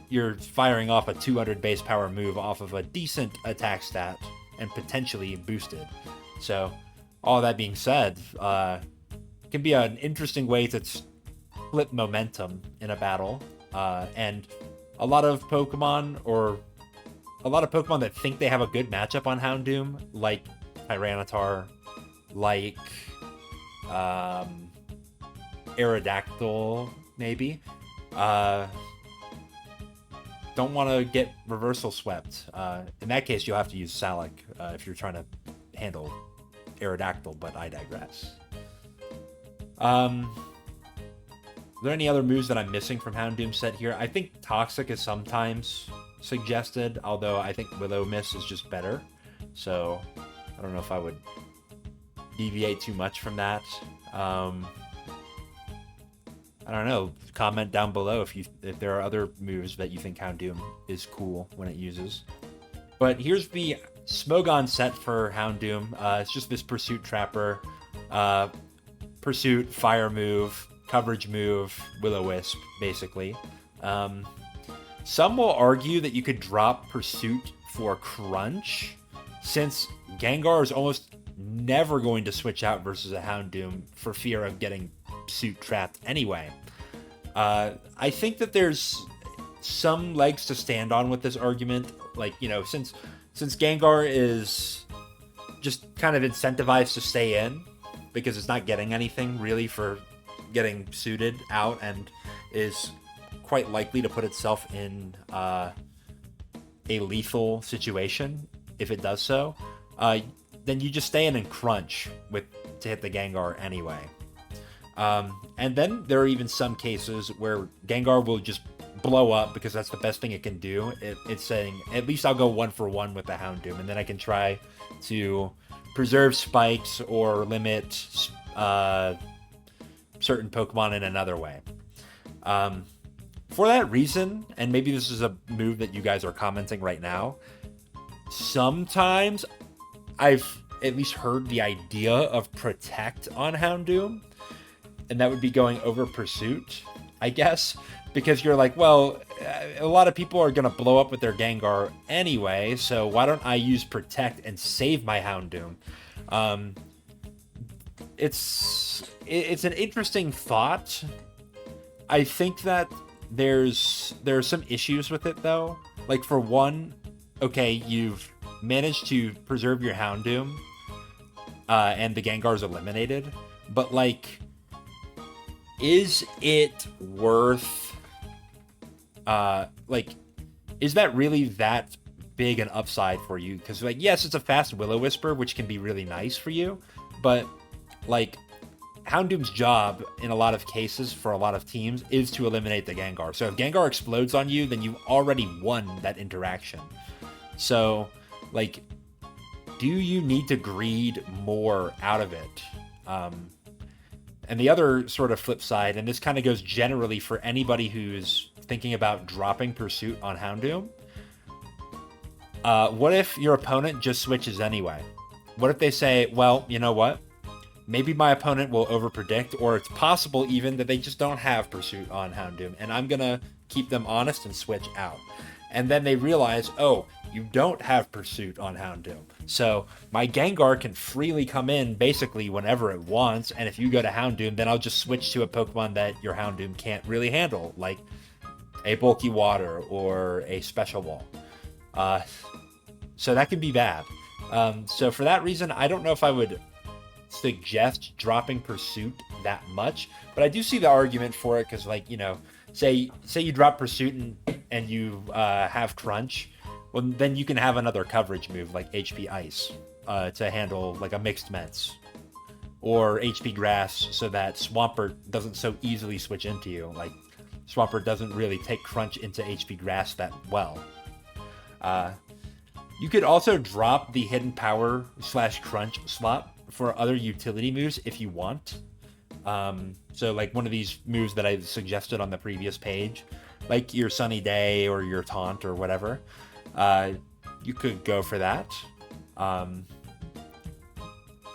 you're firing off a 200 base power move off of a decent attack stat and potentially boosted. So all that being said, it can be an interesting way to flip momentum in a battle. And a lot of Pokemon that think they have a good matchup on Houndoom, like Tyranitar, like Aerodactyl, maybe, don't want to get Reversal swept. In that case, you'll have to use Salac if you're trying to handle Aerodactyl, but I digress. Are there any other moves that I'm missing from Houndoom's set here? I think Toxic is sometimes suggested, although I think Will-O-Wisp is just better. So I don't know if I would deviate too much from that. I don't know. Comment down below if there are other moves that you think Houndoom is cool when it uses. But here's the Smogon set for Houndoom. It's just this Pursuit Trapper, Pursuit, Fire move, Coverage move, Will-O-Wisp, basically. Some will argue that you could drop Pursuit for Crunch, since Gengar is almost never going to switch out versus a Houndoom for fear of getting Pursuit trapped anyway. I think that there's some legs to stand on with this argument. Like, you know, since Gengar is just kind of incentivized to stay in because it's not getting anything really for getting suited out, and is quite likely to put itself in a lethal situation if it does so, then you just stay in and crunch to hit the Gengar anyway. And then there are even some cases where Gengar will just blow up because that's the best thing it can do. It's saying, at least I'll go 1-for-1 with the Houndoom, and then I can try to preserve spikes or limit certain Pokemon in another way. For that reason, and maybe this is a move that you guys are commenting right now, sometimes I've at least heard the idea of Protect on Houndoom, and that would be going over Pursuit, I guess, because you're like, well, a lot of people are going to blow up with their Gengar anyway, so why don't I use Protect and save my Houndoom? It's an interesting thought. I think that there's some issues with it, though. Like, for one, okay, you've managed to preserve your Houndoom, and the Gengar's eliminated, but, like, is it worth, like, is that really that big an upside for you? Because, like, yes, it's a fast Will-O-Wisper, which can be really nice for you, but, like, Houndoom's job in a lot of cases for a lot of teams is to eliminate the Gengar. So if Gengar explodes on you, then you've already won that interaction. So, like, do you need to greed more out of it? And the other sort of flip side, and this kind of goes generally for anybody who's thinking about dropping Pursuit on Houndoom, what if your opponent just switches anyway? What if they say, well, you know what? Maybe my opponent will overpredict, or it's possible even that they just don't have Pursuit on Houndoom, and I'm going to keep them honest and switch out. And then they realize, oh, you don't have Pursuit on Houndoom. So my Gengar can freely come in basically whenever it wants, and if you go to Houndoom, then I'll just switch to a Pokemon that your Houndoom can't really handle, like a Bulky Water or a Special Wall. So that can be bad. So for that reason, I don't know if I would suggest dropping Pursuit that much, but I do see the argument for it, because, like, you know, say you drop Pursuit and you have Crunch, well, then you can have another coverage move like HP Ice to handle, like, a Mixed Mets, or HP Grass, so that Swampert doesn't so easily switch into you. Like, Swampert doesn't really take Crunch into HP Grass that well. You could also drop the Hidden Power / Crunch slot for other utility moves if you want. So, like, one of these moves that I suggested on the previous page, like your Sunny Day or your Taunt or whatever, you could go for that.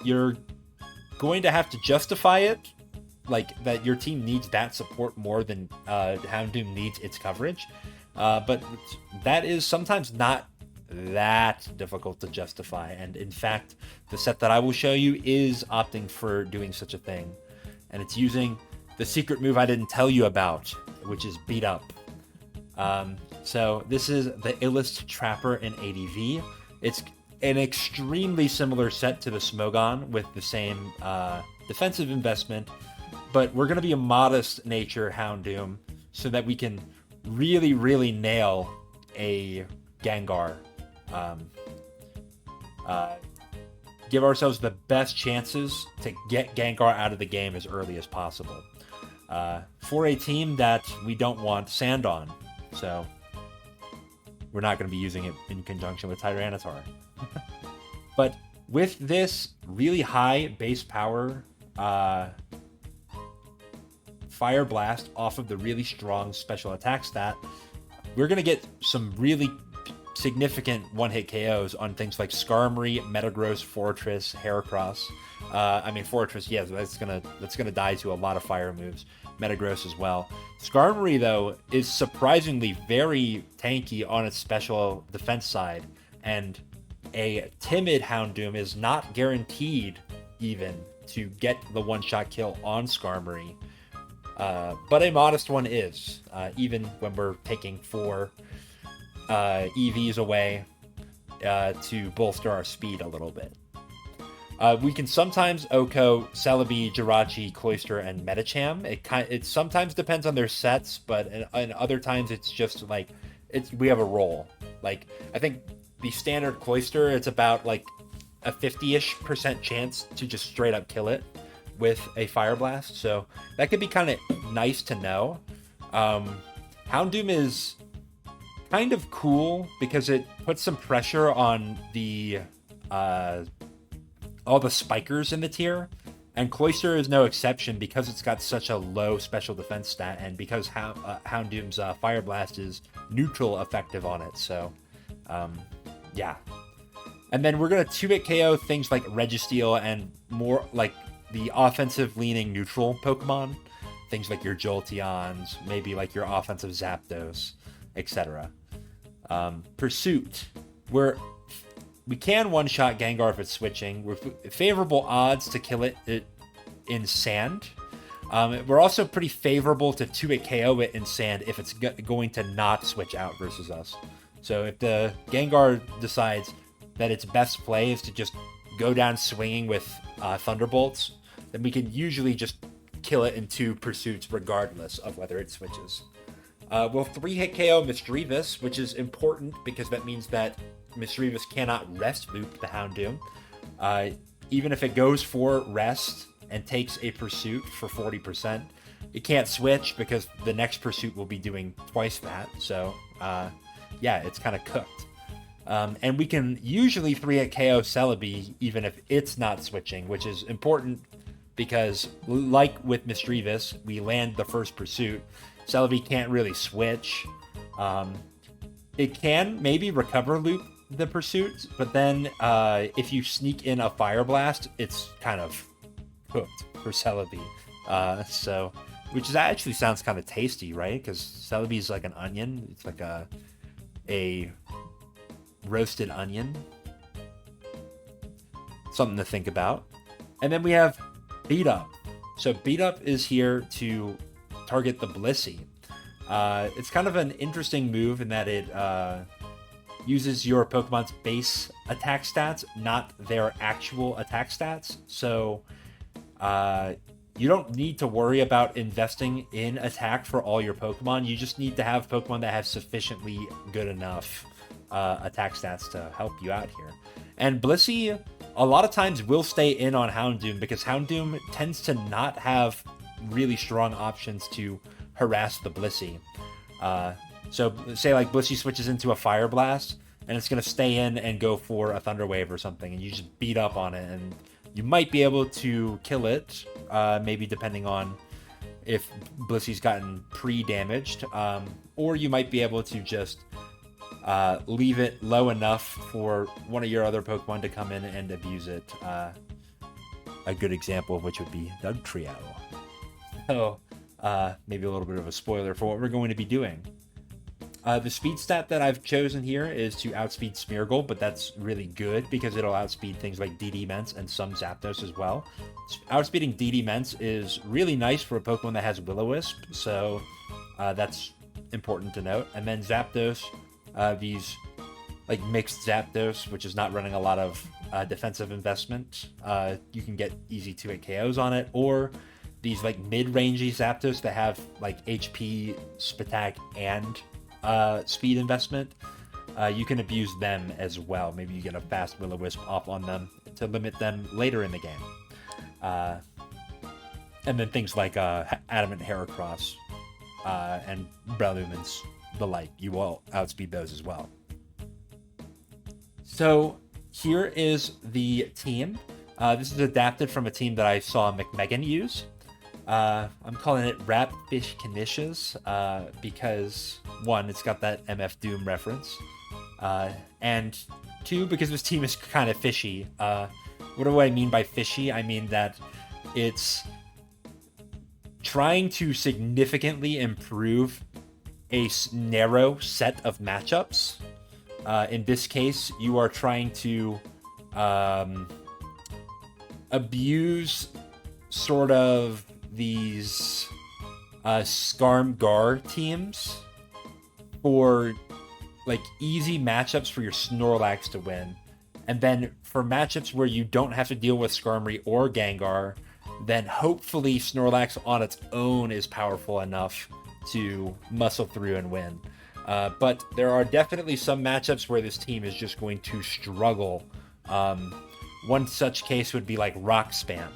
You're going to have to justify it, like, that your team needs that support more than Houndoom needs its coverage. But that is sometimes not that difficult to justify, and in fact, the set that I will show you is opting for doing such a thing, and it's using the secret move I didn't tell you about, which is Beat Up. So this is the illest Trapper in ADV. It's an extremely similar set to the Smogon with the same defensive investment, but we're going to be a modest nature Houndoom so that we can really, really nail a Gengar. Give ourselves the best chances to get Gengar out of the game as early as possible. For a team that we don't want Sand on, so we're not going to be using it in conjunction with Tyranitar. But with this really high base power Fire Blast off of the really strong special attack stat, we're going to get some really significant one-hit KOs on things like Skarmory, Metagross, Fortress, Heracross. I mean, Fortress, yeah, that's gonna die to a lot of fire moves. Metagross as well. Skarmory, though, is surprisingly very tanky on its special defense side, and a timid Houndoom is not guaranteed even to get the one-shot kill on Skarmory. But a modest one is, even when we're taking 4 EVs away to bolster our speed a little bit. We can sometimes OHKO Celebi, Jirachi, Cloyster, and Medicham. It sometimes depends on their sets, but in other times it's just like we have a roll. Like, I think the standard Cloyster, it's about like a 50-ish% chance to just straight up kill it with a Fire Blast. So that could be kind of nice to know. Houndoom is kind of cool because it puts some pressure on the all the spikers in the tier, and Cloyster is no exception because it's got such a low special defense stat, and because Houndoom's Fire Blast is neutral effective on it. So yeah, and then we're gonna 2-hit KO things like Registeel and more like the offensive leaning neutral Pokemon, things like your Jolteons, maybe like your offensive Zapdos, etc. Pursuit, we can one-shot Gengar if it's switching. We're favorable odds to kill it in Sand. We're also pretty favorable to 2-hit KO it in Sand if it's going to not switch out versus us. So if the Gengar decides that its best play is to just go down swinging with Thunderbolts, then we can usually just kill it in 2 pursuits regardless of whether it switches. We'll 3-hit KO Misdreavus, which is important because that means that Misdreavus cannot rest loop the Houndoom. Even if it goes for rest and takes a pursuit for 40%, it can't switch because the next pursuit will be doing twice that. So, yeah, it's kind of cooked. And we can usually 3-hit KO Celebi even if it's not switching, which is important because, like with Misdreavus, we land the first pursuit. Celebi can't really switch. It can maybe recover loop the pursuit, but then if you sneak in a Fire Blast, it's kind of cooked for Celebi. So, which is actually sounds kind of tasty, right? Because Celebi is like an onion. It's like a roasted onion. Something to think about. And then we have Beat Up. So Beat Up is here to target the Blissey. It's kind of an interesting move in that it uses your Pokemon's base attack stats, not their actual attack stats. So you don't need to worry about investing in attack for all your Pokemon. You just need to have Pokemon that have sufficiently good enough attack stats to help you out here. And Blissey, a lot of times, will stay in on Houndoom because Houndoom tends to not have really strong options to harass the Blissey. So say like Blissey switches into a Fire Blast, and it's going to stay in and go for a Thunder Wave or something, and you just beat up on it, and you might be able to kill it, maybe depending on if Blissey's gotten pre-damaged, or you might be able to just leave it low enough for one of your other Pokemon to come in and abuse it. A good example of which would be Dugtrio. So, maybe a little bit of a spoiler for what we're going to be doing. The speed stat that I've chosen here is to outspeed Smeargle, but that's really good because it'll outspeed things like DD Ments and some Zapdos as well. Outspeeding DD Ments is really nice for a Pokemon that has Will-O-Wisp, so that's important to note. And then Zapdos, these like mixed Zapdos, which is not running a lot of defensive investment, you can get easy 2-hit KOs on it, or these like mid-rangey Zapdos that have like HP, Spatak, and speed investment, you can abuse them as well. Maybe you get a fast Will-O-Wisp off on them to limit them later in the game. And then things like Adamant Heracross and Brelumen's the like, you will outspeed those as well. So here is the team. This is adapted from a team that I saw McMegan use. I'm calling it Rapfish Canisius because, one, it's got that MF Doom reference, and two, because this team is kind of fishy. What do I mean by fishy? I mean that it's trying to significantly improve a narrow set of matchups. In this case, you are trying to abuse sort of these Skarm-Gar teams for like easy matchups for your Snorlax to win, and then for matchups where you don't have to deal with Skarmory or Gengar, then hopefully Snorlax on its own is powerful enough to muscle through and win. But there are definitely some matchups where this team is just going to struggle. One such case would be like Rock Spam,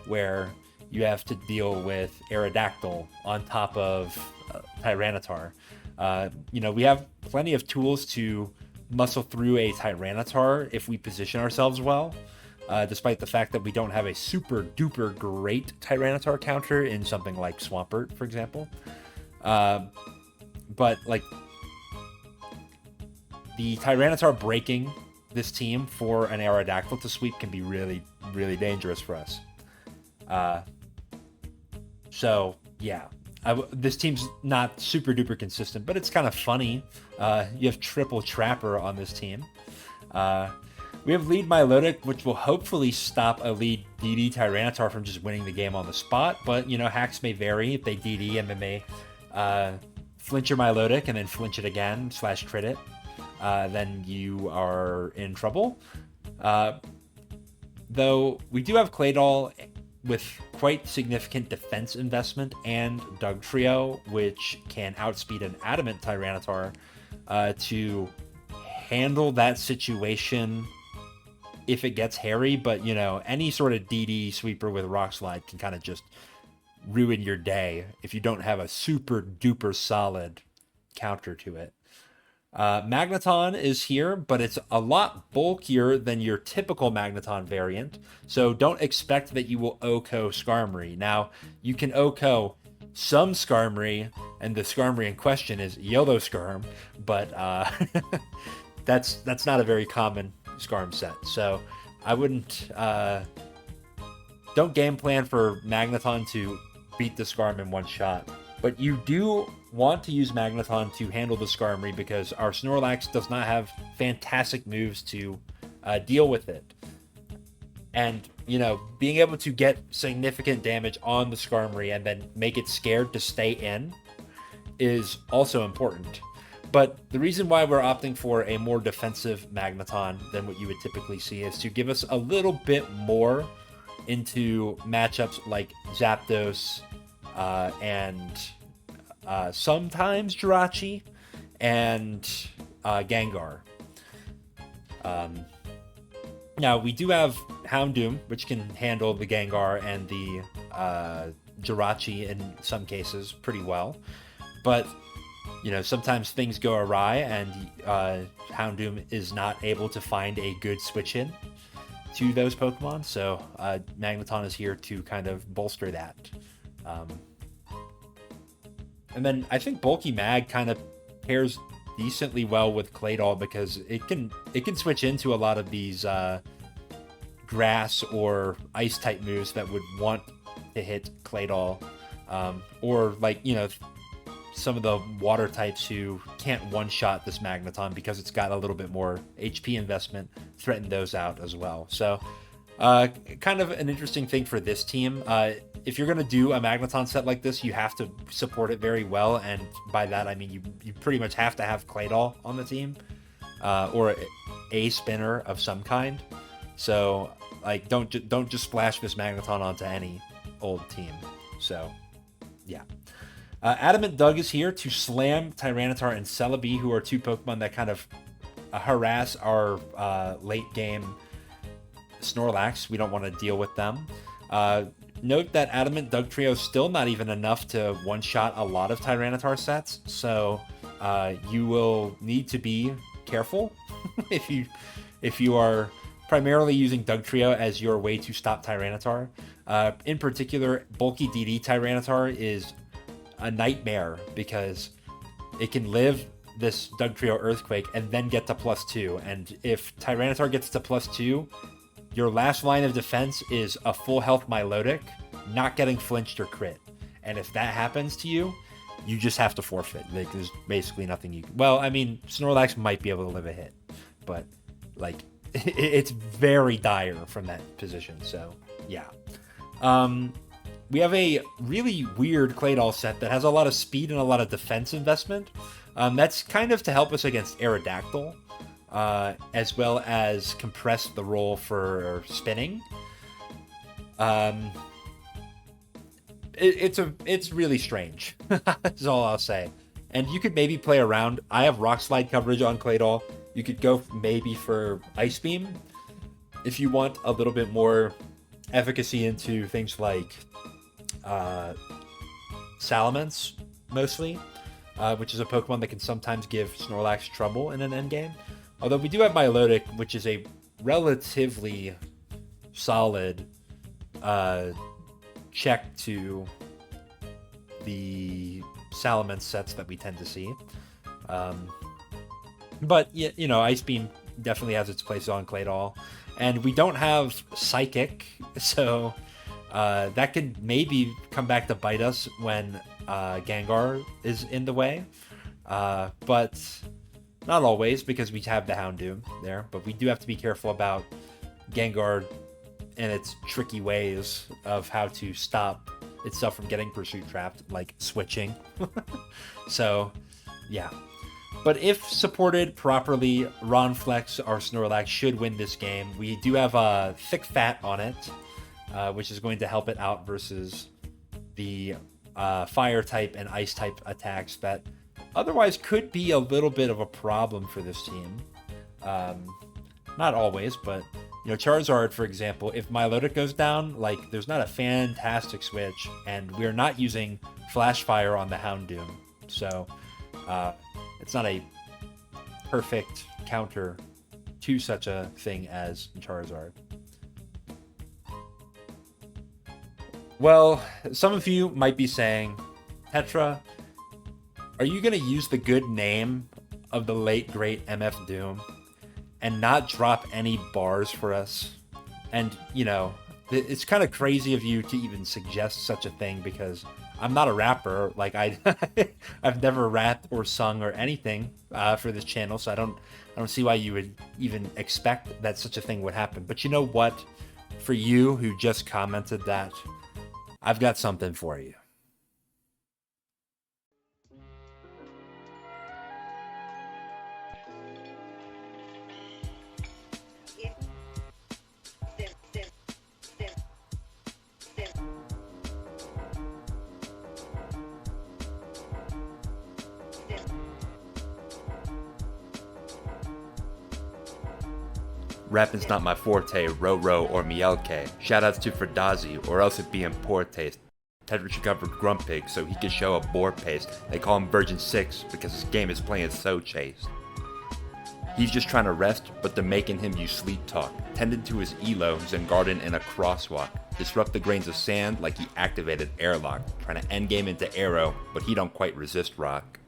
where you have to deal with Aerodactyl on top of Tyranitar. We have plenty of tools to muscle through a Tyranitar if we position ourselves well, despite the fact that we don't have a super duper great Tyranitar counter in something like Swampert, for example. But like the Tyranitar breaking this team for an Aerodactyl to sweep can be really, really dangerous for us. So yeah, this team's not super duper consistent, but it's kind of funny. You have triple Trapper on this team. We have lead Milotic, which will hopefully stop a lead DD Tyranitar from just winning the game on the spot. But, hacks may vary. If they DD and then they flinch your Milotic and then flinch it again / crit it. then you are in trouble. Though we do have Claydol with quite significant defense investment and Dugtrio, which can outspeed an Adamant Tyranitar to handle that situation if it gets hairy. But, you know, any sort of DD sweeper with Rock Slide can kind of just ruin your day if you don't have a super duper solid counter to it. Magneton is here, but it's a lot bulkier than your typical Magneton variant, so don't expect that you will OHKO Skarmory. Now, you can OHKO some Skarmory, and the Skarmory in question is YOLO Skarm, but that's not a very common Skarm set, so I wouldn't... don't game plan for Magneton to beat the Skarm in one shot. But you do want to use Magneton to handle the Skarmory because our Snorlax does not have fantastic moves to deal with it. And, you know, being able to get significant damage on the Skarmory and then make it scared to stay in is also important. But the reason why we're opting for a more defensive Magneton than what you would typically see is to give us a little bit more into matchups like Zapdos, and sometimes Jirachi and Gengar. Now, we do have Houndoom, which can handle the Gengar and the Jirachi in some cases pretty well. But, you know, sometimes things go awry and Houndoom is not able to find a good switch-in to those Pokemon. So Magneton is here to kind of bolster that. And then I think Bulky Mag kind of pairs decently well with Claydol because it can switch into a lot of these grass or ice type moves that would want to hit Claydol, or like, you know, some of the water types who can't one-shot this Magneton because it's got a little bit more HP investment, threaten those out as well. So kind of an interesting thing for this team. If you're going to do a Magneton set like this, you have to support it very well, and by that I mean you pretty much have to have Claydol on the team, or a spinner of some kind. So like don't just splash this Magneton onto any old team. So yeah. Adamant Doug is here to slam Tyranitar and Celebi, who are two Pokemon that kind of harass our late game Snorlax. We don't want to deal with them. Note that Adamant Dugtrio is still not even enough to one-shot a lot of Tyranitar sets, so you will need to be careful if you are primarily using Dugtrio as your way to stop Tyranitar. In particular, bulky DD Tyranitar is a nightmare because it can live this Dugtrio Earthquake and then get to +2, and if Tyranitar gets to +2, your last line of defense is a full health Milotic, not getting flinched or crit. And if that happens to you, you just have to forfeit. Like, there's basically nothing you can... Well, I mean, Snorlax might be able to live a hit, but, like, it's very dire from that position, so, yeah. We have a really weird Claydol set that has a lot of speed and a lot of defense investment. That's kind of to help us against Aerodactyl, as well as compress the roll for spinning. It's really strange. That's all I'll say. And you could maybe play around. I have Rock Slide coverage on Claydol. You could go maybe for Ice Beam if you want a little bit more efficacy into things like Salamence, mostly, which is a Pokemon that can sometimes give Snorlax trouble in an endgame. Although we do have Milotic, which is a relatively solid check to the Salamence sets that we tend to see. But, you know, Ice Beam definitely has its place on Claydol. And we don't have Psychic, so that could maybe come back to bite us when Gengar is in the way. But not always, because we have the Houndoom there. But we do have to be careful about Gengar and its tricky ways of how to stop itself from getting pursuit trapped, like switching. So, yeah. But if supported properly, Ronflex or Snorlax should win this game. We do have a thick fat on it, which is going to help it out versus the fire type and ice type attacks that otherwise could be a little bit of a problem for this team. Not always, but you know, Charizard, for example, if Milotic goes down, like, there's not a fantastic switch, and we're not using Flash Fire on the Houndoom, so it's not a perfect counter to such a thing as Charizard. Well, some of you might be saying, Tetra, are you going to use the good name of the late great MF Doom and not drop any bars for us? And, you know, it's kind of crazy of you to even suggest such a thing, because I'm not a rapper. Like, I've never rapped or sung or anything for this channel, so I don't see why you would even expect that such a thing would happen. But you know what? For you who just commented that, I've got something for you. Rapping's not my forte, Ro-Ro or Mielke. Shoutouts to Ferdazi, or else it'd be in poor taste. Tetra should cover Grumpig so he can show a board pace. They call him Virgin 6 because his game is playing so chaste. He's just trying to rest, but they're making him use sleep talk. Tending to his elo, Zengarden in a crosswalk. Disrupt the grains of sand like he activated airlock. Trying to endgame into arrow, but he don't quite resist rock.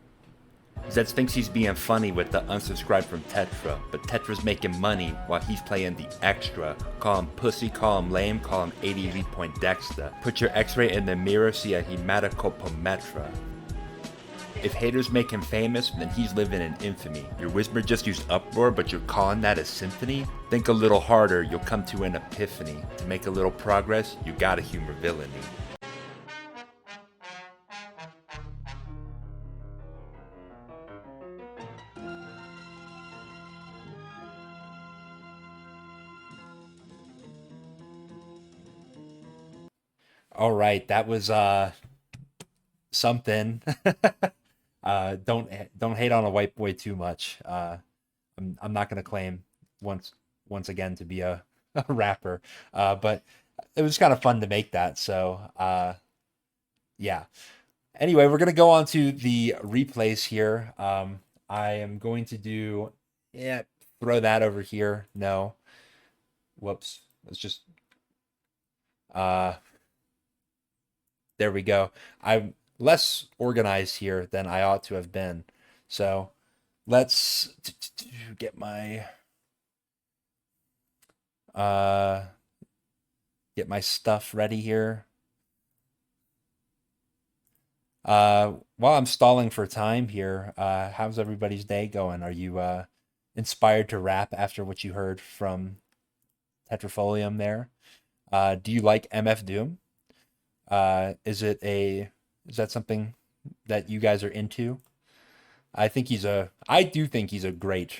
Zeds thinks he's being funny with the unsubscribe from Tetra, but Tetra's making money while he's playing the extra. Call him pussy, call him lame, call him ADV point Dexter. Put your x-ray in the mirror, see a hematocopometra. If haters make him famous, then he's living in infamy. Your whisper just used uproar, but you're calling that a symphony? Think a little harder, you'll come to an epiphany. To make a little progress, you gotta humor villainy. All right, that was something. Don't hate on a white boy too much. I'm not gonna claim once again to be a rapper, but it was kind of fun to make that. So yeah. Anyway, we're gonna go on to the replays here. I am going to do throw that over here. No, whoops. Let's just there we go. I'm less organized here than I ought to have been. So let's get my stuff ready here. While I'm stalling for time here, how's everybody's day going? Are you inspired to rap after what you heard from Tetrafolium there? Do you like MF Doom? Is that something that you guys are into? I do think he's a great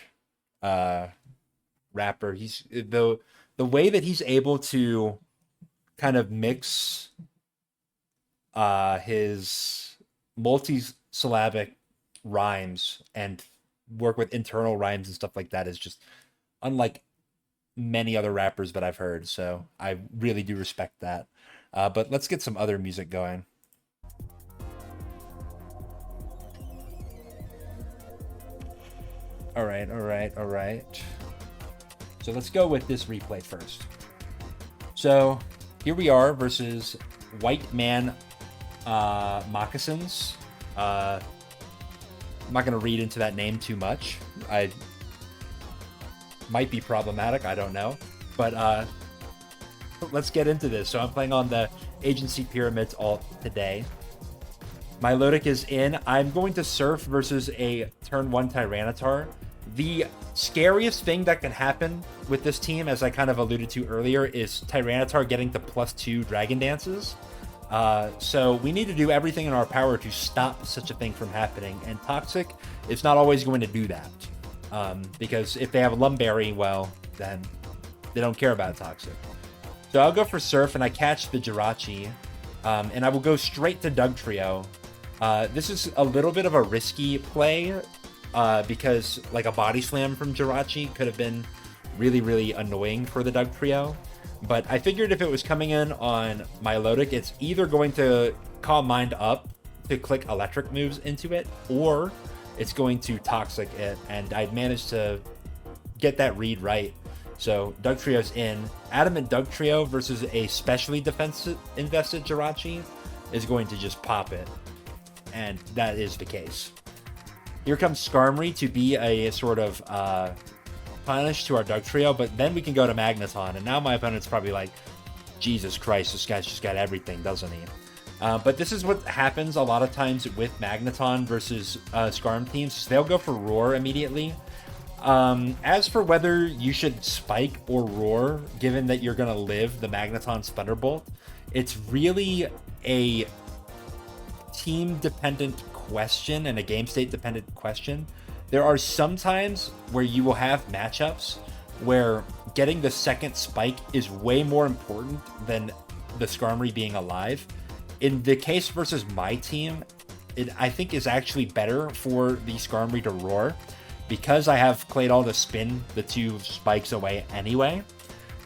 rapper. He's the way that he's able to kind of mix his multi-syllabic rhymes and work with internal rhymes and stuff like that is just unlike many other rappers that I've heard. So I really do respect that. But let's get some other music going. All right. So let's go with this replay first. So here we are versus White Man Moccasins. I'm not going to read into that name too much. I might be problematic, I don't know. But let's get into this. So I'm playing on the Agency Pyramids alt today. Milotic is in. I'm going to Surf versus a turn 1 Tyranitar. The scariest thing that can happen with this team, as I kind of alluded to earlier, is Tyranitar getting to +2 Dragon Dances. So we need to do everything in our power to stop such a thing from happening. And Toxic is not always going to do that. Because if they have a Lumberry, well, then they don't care about Toxic. So I'll go for Surf, and I catch the Jirachi. And I will go straight to Dugtrio. This is a little bit of a risky play. Because like a Body Slam from Jirachi could have been really, really annoying for the Dugtrio. But I figured if it was coming in on Milotic, it's either going to Calm Mind up to click electric moves into it, or it's going to Toxic it, and I'd managed to get that read right. So Dugtrio's in. Adamant Dugtrio versus a specially defensive invested Jirachi is going to just pop it, and that is the case. Here comes Skarmory to be a sort of punish to our Dugtrio, but then we can go to Magneton, and now my opponent's probably like, Jesus Christ, this guy's just got everything, doesn't he? But this is what happens a lot of times with Magneton versus Skarm teams. They'll go for Roar immediately. As for whether you should Spike or Roar, given that you're going to live the Magneton's Thunderbolt, it's really a team-dependent question and a game state-dependent question. There are some times where you will have matchups where getting the second Spike is way more important than the Skarmory being alive. In the case versus my team, it I think is actually better for the Skarmory to Roar, because I have Claydol to spin the 2 spikes away anyway.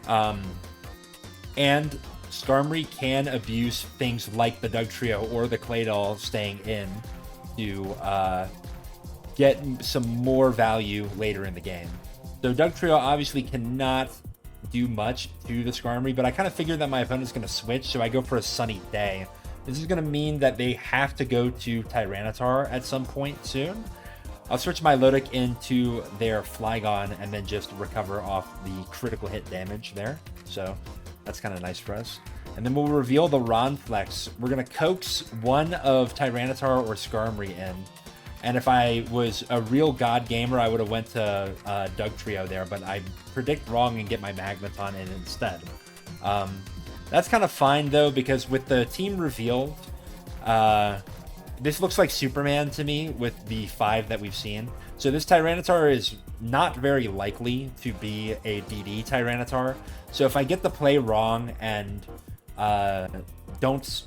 And Skarmory can abuse things like the Dugtrio or the Claydol staying in to get some more value later in the game. So Dugtrio obviously cannot do much to the Skarmory, but I kind of figured that my opponent's going to switch, so I go for a Sunny Day. This is going to mean that they have to go to Tyranitar at some point soon. I'll switch my Milotic into their Flygon and then just recover off the critical hit damage there. So that's kind of nice for us. And then we'll reveal the Ronflex. We're going to coax one of Tyranitar or Skarmory in. And if I was a real god gamer, I would have went to Dugtrio there, but I predict wrong and get my Magneton in instead. That's kind of fine, though, because with the team revealed, this looks like Superman to me with the 5 that we've seen. So this Tyranitar is not very likely to be a DD Tyranitar. So if I get the play wrong and don't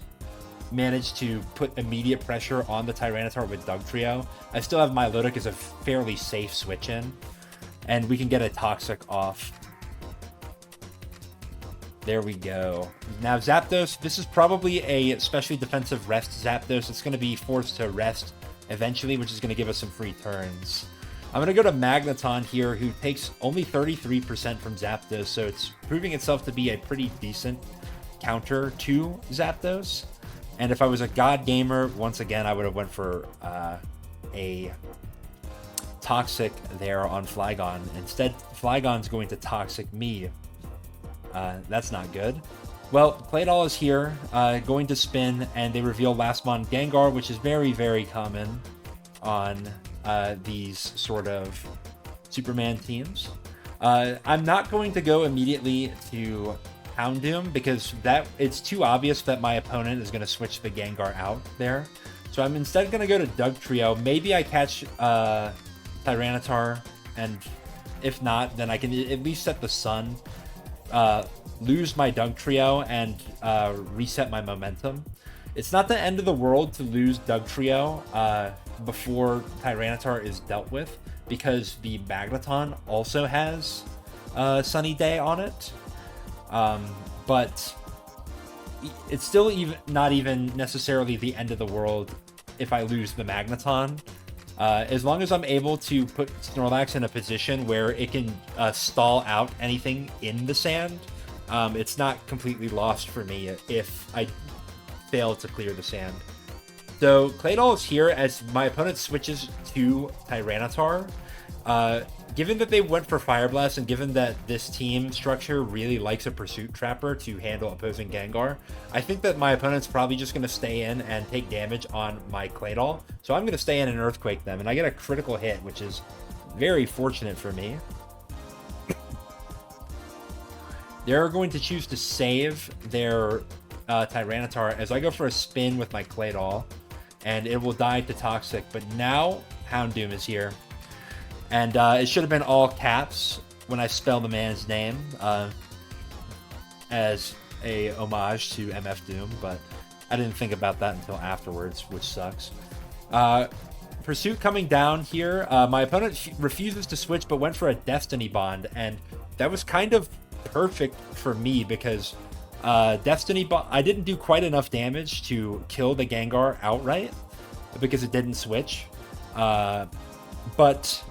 manage to put immediate pressure on the Tyranitar with Dugtrio, I still have Milotic as a fairly safe switch in, and we can get a Toxic off. There we go. Now Zapdos, this is probably a specially defensive rest Zapdos. It's going to be forced to rest eventually, which is going to give us some free turns. I'm going to go to Magneton here, who takes only 33% from Zapdos, so it's proving itself to be a pretty decent counter to Zapdos. And if I was a god gamer, once again, I would have went for a Toxic there on Flygon. Instead, Flygon's going to Toxic me. That's not good. Well, Claydol is here, going to spin, and they reveal Lastmon Gengar, which is very, very common on these sort of Superman teams. I'm not going to go immediately to Houndoom because it's too obvious that my opponent is going to switch the Gengar out there. So I'm instead going to go to Dugtrio. Maybe I catch Tyranitar, and if not, then I can at least set the sun, lose my Dugtrio, and reset my momentum. It's not the end of the world to lose Dugtrio before Tyranitar is dealt with, because the Magneton also has Sunny Day on it. But it's still not even necessarily the end of the world if I lose the Magneton. As long as I'm able to put Snorlax in a position where it can stall out anything in the sand, it's not completely lost for me if I fail to clear the sand. So Claydol is here as my opponent switches to Tyranitar. Given that they went for Fire Blast, and given that this team structure really likes a Pursuit Trapper to handle opposing Gengar, I think that my opponent's probably just going to stay in and take damage on my Claydol. So I'm going to stay in and Earthquake them, and I get a critical hit, which is very fortunate for me. They're going to choose to save their Tyranitar as I go for a spin with my Claydol, and it will die to Toxic. But now Houndoom is here, and it should have been all caps when I spell the man's name as a homage to MF Doom, but I didn't think about that until afterwards, which sucks. Pursuit coming down here. My opponent refuses to switch, but went for a Destiny Bond, and that was kind of perfect for me because Destiny Bond, I didn't do quite enough damage to kill the Gengar outright because it didn't switch. But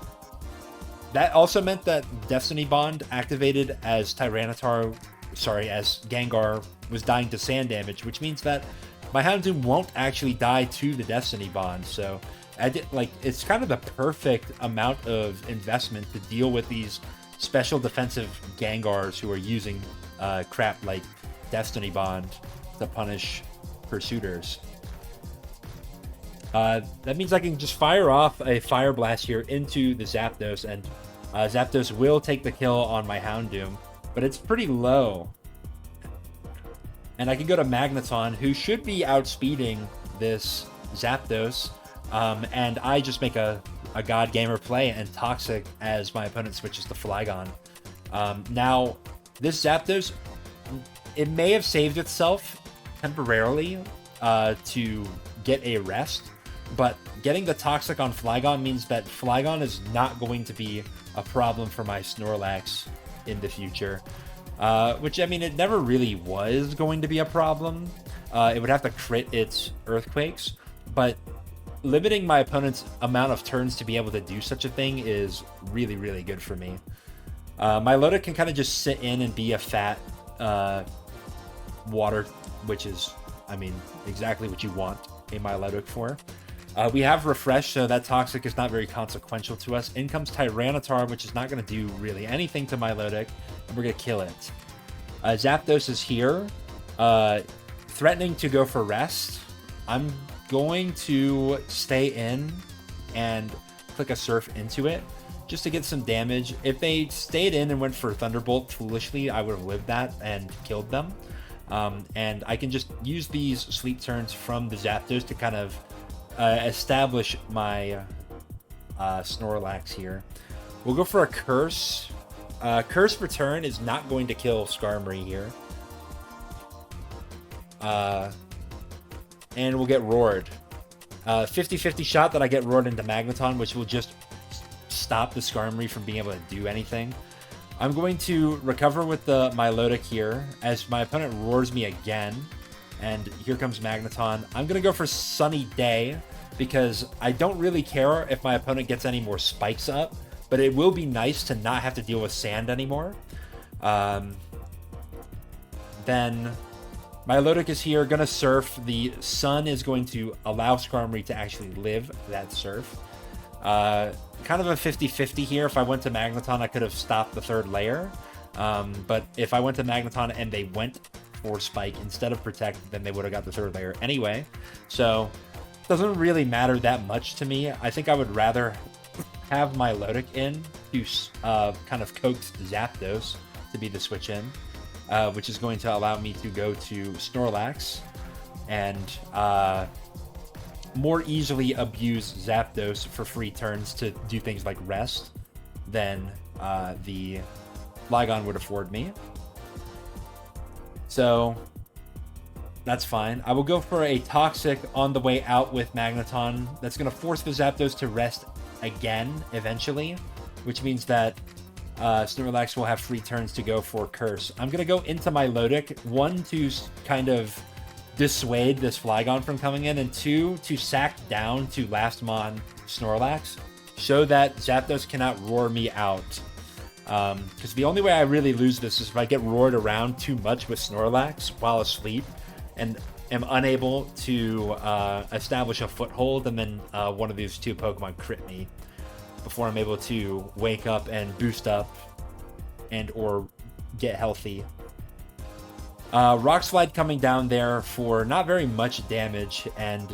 that also meant that Destiny Bond activated as Tyranitar, as Gengar was dying to sand damage, which means that my Houndoom won't actually die to the Destiny Bond. So it's kind of the perfect amount of investment to deal with these special defensive Gengars who are using crap like Destiny Bond to punish pursuiters. That means I can just fire off a Fire Blast here into the Zapdos, and Zapdos will take the kill on my Houndoom, but it's pretty low. And I can go to Magneton, who should be outspeeding this Zapdos, and I just make a God Gamer play and Toxic as my opponent switches to Flygon. Now, this Zapdos, it may have saved itself temporarily to get a rest, but getting the Toxic on Flygon means that Flygon is not going to be a problem for my Snorlax in the future. Which, I mean, it never really was going to be a problem. It would have to crit its Earthquakes, but limiting my opponent's amount of turns to be able to do such a thing is really, really good for me. My Milotic can kind of just sit in and be a fat water, which is, I mean, exactly what you want a Milotic for. We have Refresh, so that Toxic is not very consequential to us. In comes Tyranitar, which is not going to do really anything to Milotic, and we're going to kill it. Zapdos is here, threatening to go for rest. I'm going to stay in and click a Surf into it just to get some damage. If they stayed in and went for Thunderbolt foolishly, I would have lived that and killed them. And I can just use these sleep turns from the Zapdos to kind of establish my Snorlax here. We'll go for a Curse. Curse Return is not going to kill Skarmory here. And we'll get Roared. 50-50 shot that I get Roared into Magneton, which will just stop the Skarmory from being able to do anything. I'm going to recover with the Milotic here as my opponent roars me again. And here comes Magneton. I'm going to go for Sunny Day because I don't really care if my opponent gets any more spikes up, but it will be nice to not have to deal with sand anymore. Then Milotic is here, going to Surf. The Sun is going to allow Skarmory to actually live that Surf. Kind of a 50-50 here. If I went to Magneton, I could have stopped the third layer. But if I went to Magneton and they went for Spike instead of Protect, then they would have got the third layer anyway. So it doesn't really matter that much to me. I think I would rather have my Milotic in to kind of coax Zapdos to be the switch in, which is going to allow me to go to Snorlax and more easily abuse Zapdos for free turns to do things like rest than the Flygon would afford me. So that's fine. I will go for a Toxic on the way out with Magneton. That's going to force the Zapdos to rest again eventually, which means that Snorlax will have free turns to go for Curse. I'm going to go into my Milotic, one, to kind of dissuade this Flygon from coming in, and two, to sack down to Last Mon Snorlax, so that Zapdos cannot roar me out. Because the only way I really lose this is if I get roared around too much with Snorlax while asleep and am unable to establish a foothold, and then one of these two Pokemon crit me before I'm able to wake up and boost up and or get healthy. Rock Slide coming down there for not very much damage, and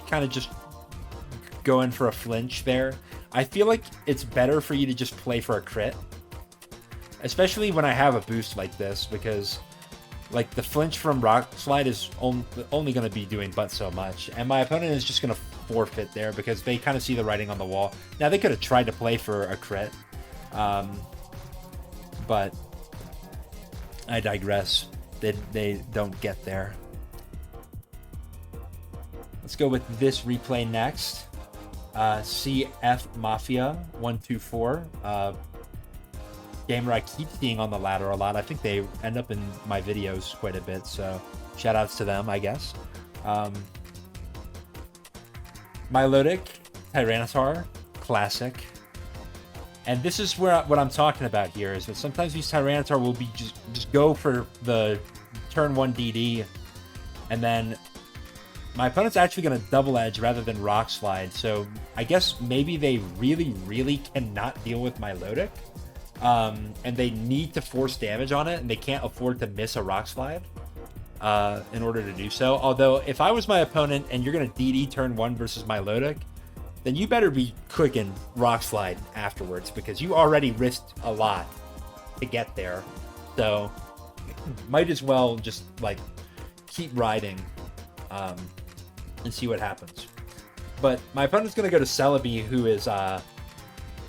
kind of just going for a flinch there. I feel like it's better for you to just play for a crit, especially when I have a boost like this, because like the flinch from Rock Slide is only going to be doing but so much, and my opponent is just going to forfeit there because they kind of see the writing on the wall. Now they could have tried to play for a crit, but I digress. They don't get there. Let's go with this replay next. CF Mafia 124. Gamer I keep seeing on the ladder a lot. I think they end up in my videos quite a bit, so shout outs to them, I guess. Milotic, Tyranitar, classic. And this is what I'm talking about here, is that sometimes these Tyranitar will be just go for the turn 1 DD, and then my opponent's actually going to double edge rather than Rock Slide, so I guess maybe they really cannot deal with Milotic. And they need to force damage on it, and they can't afford to miss a Rock Slide in order to do so. Although, if I was my opponent and you're going to DD turn 1 versus Milotic, then you better be clicking Rock Slide afterwards, because you already risked a lot to get there. So, might as well just, like, keep riding and see what happens. But my opponent's going to go to Celebi, who is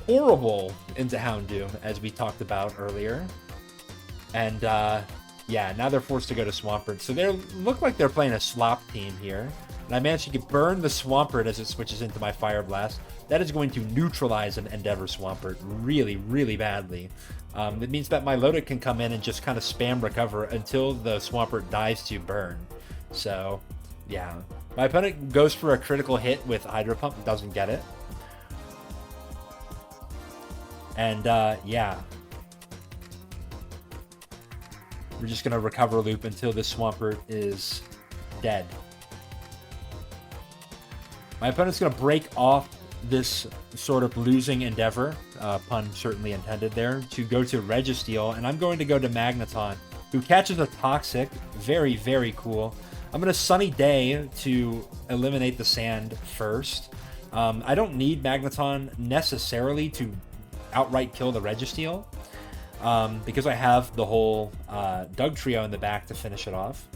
horrible into Houndoom, as we talked about earlier. And yeah, now they're forced to go to Swampert. So they look like they're playing a slop team here. And I managed to burn the Swampert as it switches into my Fire Blast. That is going to neutralize an Endeavor Swampert really badly. It means that my Milotic can come in and just kind of spam recover until the Swampert dies to burn. So, yeah. My opponent goes for a critical hit with Hydro Pump, doesn't get it. And, yeah. We're just going to recover loop until this Swampert is dead. My opponent's going to break off this sort of losing endeavor, pun certainly intended there, to go to Registeel, and I'm going to go to Magneton, who catches a Toxic. Very cool. I'm going to Sunny Day to eliminate the sand first. I don't need Magneton necessarily to outright kill the Registeel, because I have the whole Doug Trio in the back to finish it off.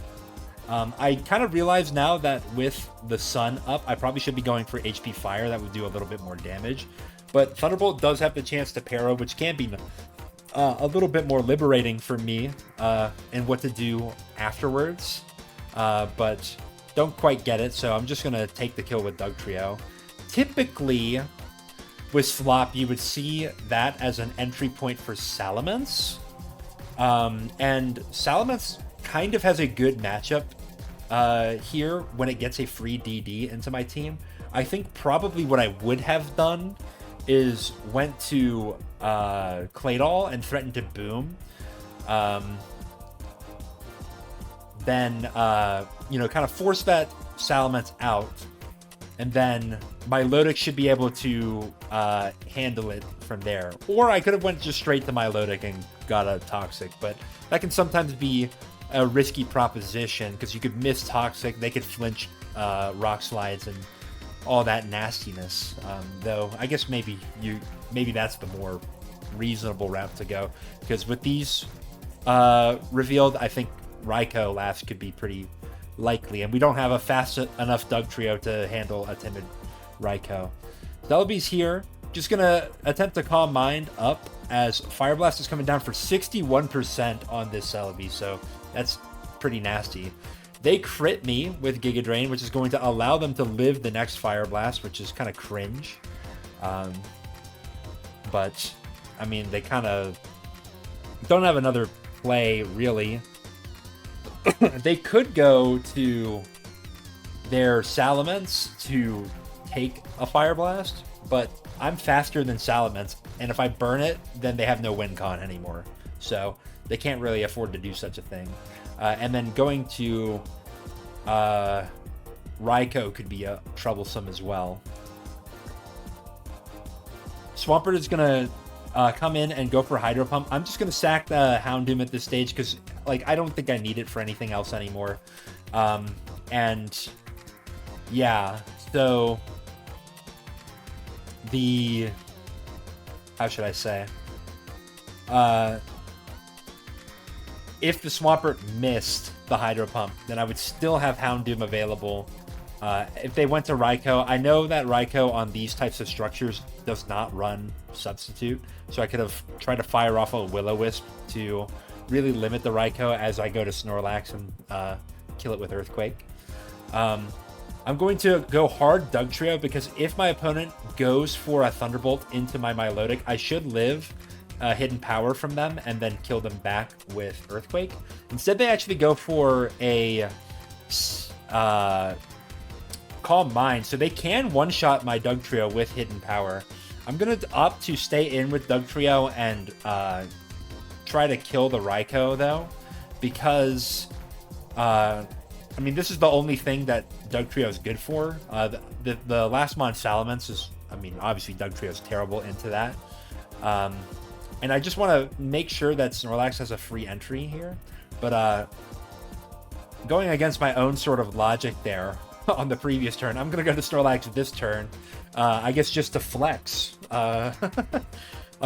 I kind of realize now that with the sun up, I probably should be going for HP Fire. That would do a little bit more damage. But Thunderbolt does have the chance to parry, which can be a little bit more liberating for me and what to do afterwards. But don't quite get it, so I'm just going to take the kill with Doug Trio. Typically, with Slop, you would see that as an entry point for Salamence. And Salamence kind of has a good matchup here when it gets a free DD into my team. I think probably what I would have done is went to Claydol and threatened to boom. Then, you know, kind of force that Salamence out. And then Milotic should be able to handle it from there. Or I could have went just straight to Milotic and got a Toxic. But that can sometimes be a risky proposition, because you could miss Toxic, they could flinch Rock Slides and all that nastiness. Though I guess maybe that's the more reasonable route to go, because with these revealed, I think Raikou last could be pretty likely, and we don't have a fast enough Doug Trio to handle a timid Raikou. Celebi's here, just gonna attempt to calm Mind up as Fire Blast is coming down for 61% on this Celebi, so that's pretty nasty. They crit me with Giga Drain, which is going to allow them to live the next Fire Blast, which is kind of cringe. But, I mean, they kind of don't have another play, really. They could go to their Salamence to take a Fire Blast, but I'm faster than Salamence, and if I burn it, then they have no win con anymore. So they can't really afford to do such a thing. And then going to Raikou could be troublesome as well. Swampert is going to come in and go for Hydro Pump. I'm just going to sack the Houndoom at this stage because, like, I don't think I need it for anything else anymore. And yeah, so how should I say? if the Swampert missed the Hydro Pump, then I would still have Houndoom available. If they went to Raikou, I know that Raikou on these types of structures does not run Substitute, so I could have tried to fire off a Will-O-Wisp to really limit the Raikou as I go to Snorlax and kill it with Earthquake. I'm going to go hard Dugtrio because if my opponent goes for a Thunderbolt into my Milotic, I should live hidden power from them and then kill them back with Earthquake. Instead, they actually go for a Calm Mind, so they can one-shot my Dugtrio with hidden power. I'm going to opt to stay in with Dugtrio and try to kill the Raikou, though, because I mean, this is the only thing that Dugtrio is good for. The last Mon Salamence is, I mean, obviously Dugtrio is terrible into that. And I just want to make sure that Snorlax has a free entry here. But going against my own sort of logic there on the previous turn, I'm going to go to Snorlax this turn. I guess just to flex. I'll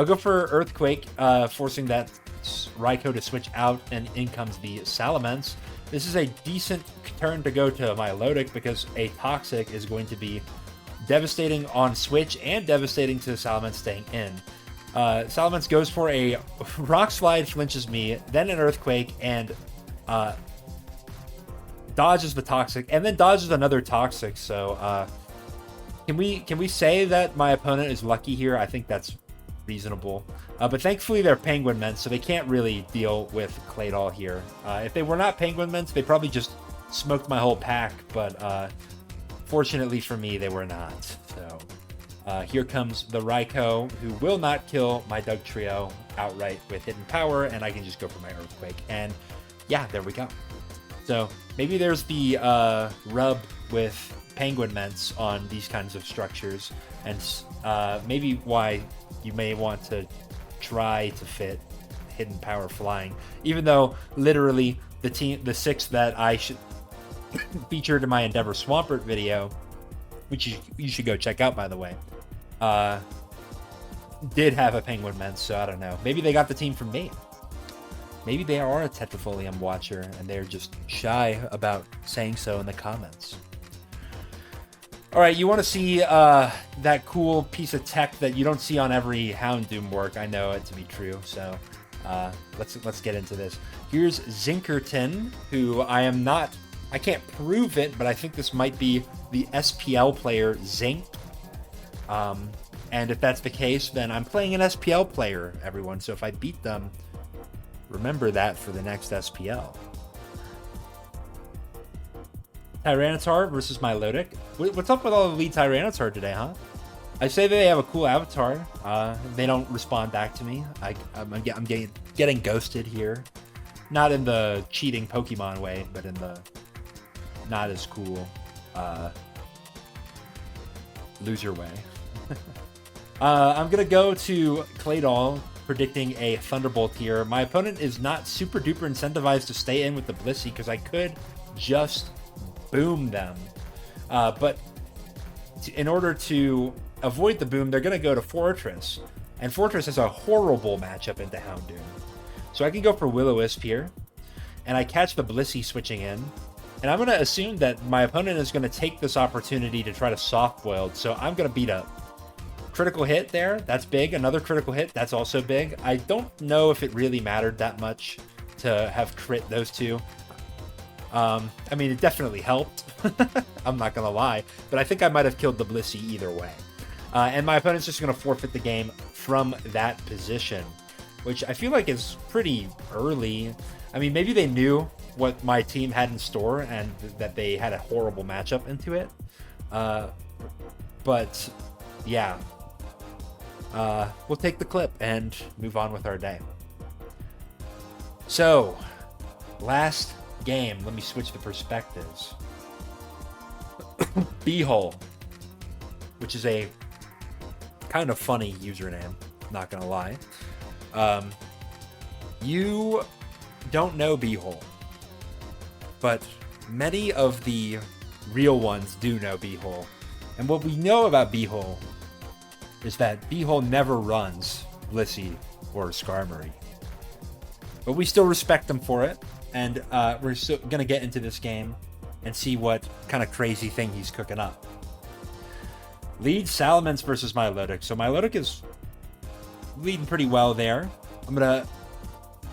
go for Earthquake, forcing that Raikou to switch out, and in comes the Salamence. This is a decent turn to go to Milotic because a Toxic is going to be devastating on switch and devastating to Salamence staying in. Salamence goes for a Rock Slide, flinches me, then an Earthquake, and dodges the Toxic, and then dodges another Toxic. So can we say that my opponent is lucky here? I think that's reasonable. But thankfully they're Penguin Ments, so they can't really deal with Claydol here. If they were not Penguin Ments, they probably just smoked my whole pack, but fortunately for me, they were not. So here comes the Raikou, who will not kill my Dugtrio outright with hidden power, and I can just go for my Earthquake. And yeah, there we go. So maybe there's the rub with Penguin Ments on these kinds of structures, and maybe why you may want to try to fit hidden power flying, even though literally the 6 that I should featured in my Endeavor Swampert video, which you should go check out, by the way, did have a Penguin Ments, so I don't know. Maybe they got the team from me. Maybe they are a Tetrafolium watcher and they're just shy about saying so in the comments. All right, you want to see that cool piece of tech that you don't see on every Houndoom work. I know it to be true, so let's get into this. Here's Zinkerton, who I can't prove it, but I think this might be the SPL player Zink. And if that's the case, then I'm playing an SPL player, everyone. So if I beat them, remember that for the next SPL. Tyranitar versus Milotic. What's up with all the lead Tyranitar today, huh? I say they have a cool avatar. They don't respond back to me. I'm getting ghosted here. Not in the cheating Pokemon way, but in the not as cool loser way. I'm going to go to Claydol, predicting a Thunderbolt here. My opponent is not super duper incentivized to stay in with the Blissey because I could just boom them. But in order to avoid the boom, they're going to go to Fortress. And Fortress has a horrible matchup into Houndoom. So I can go for Will-O-Wisp here. And I catch the Blissey switching in. And I'm going to assume that my opponent is going to take this opportunity to try to soft boiled. So I'm going to beat up. Critical hit there. That's big. Another critical hit. That's also big. I don't know if it really mattered that much to have crit those two. I mean, it definitely helped. I'm not going to lie. But I think I might have killed the Blissey either way. And my opponent's just going to forfeit the game from that position, which I feel like is pretty early. I mean, maybe they knew what my team had in store and that they had a horrible matchup into it. But yeah, we'll take the clip and move on with our day. So, last game, let me switch the perspectives. Beehole, which is a kind of funny username, not gonna lie. You don't know Beehole, but many of the real ones do know Beehole. And what we know about Beehole is that Beehole never runs Blissey or Skarmory. but we still respect him for it. And we're still gonna get into this game and see what kind of crazy thing he's cooking up. Lead Salamence versus Milotic. So Milotic is leading pretty well there. I'm gonna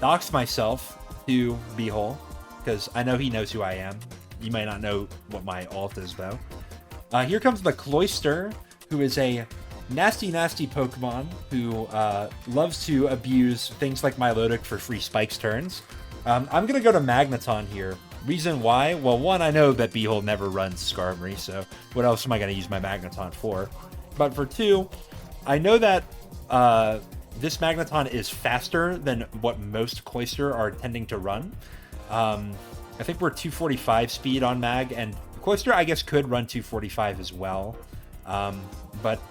dox myself to Beehole because I know he knows who I am. You might not know what my alt is though. Here comes the Cloyster, who is a nasty Pokemon who loves to abuse things like Milotic for free spikes turns. I'm gonna go to Magneton here. Reason why? Well, one, I know that Beehole never runs Skarmory, so what else am I gonna use my Magneton for? But for two, I know that this Magneton is faster than what most Cloyster are tending to run. I think we're 245 speed on Mag, and Cloyster, I guess, could run 245 as well. But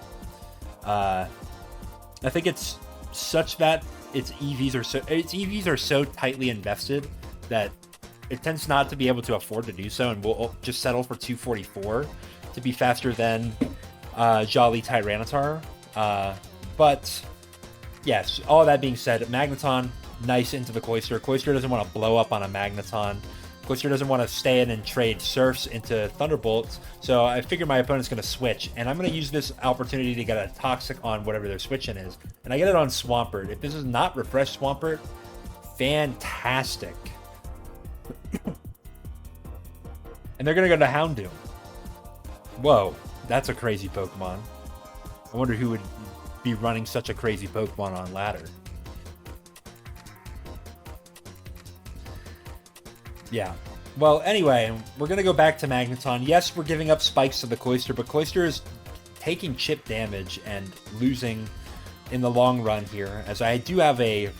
I think it's such that its EVs are so tightly invested that it tends not to be able to afford to do so, and will just settle for 244 to be faster than Jolly Tyranitar. But yes, all that being said, Magneton, nice into the Cloyster. Cloyster doesn't want to blow up on a Magneton. Cloyster doesn't want to stay in and trade Surfs into Thunderbolts, so I figure my opponent's going to switch, and I'm going to use this opportunity to get a Toxic on whatever their switching is, and I get it on Swampert. If this is not Refresh Swampert, fantastic. And they're going to go to Houndoom. Whoa, that's a crazy Pokemon. I wonder who would be running such a crazy Pokemon on ladder. Yeah. Well, anyway, we're going to go back to Magneton. Yes, we're giving up spikes to the Cloyster, but Cloyster is taking chip damage and losing in the long run here, as I do have a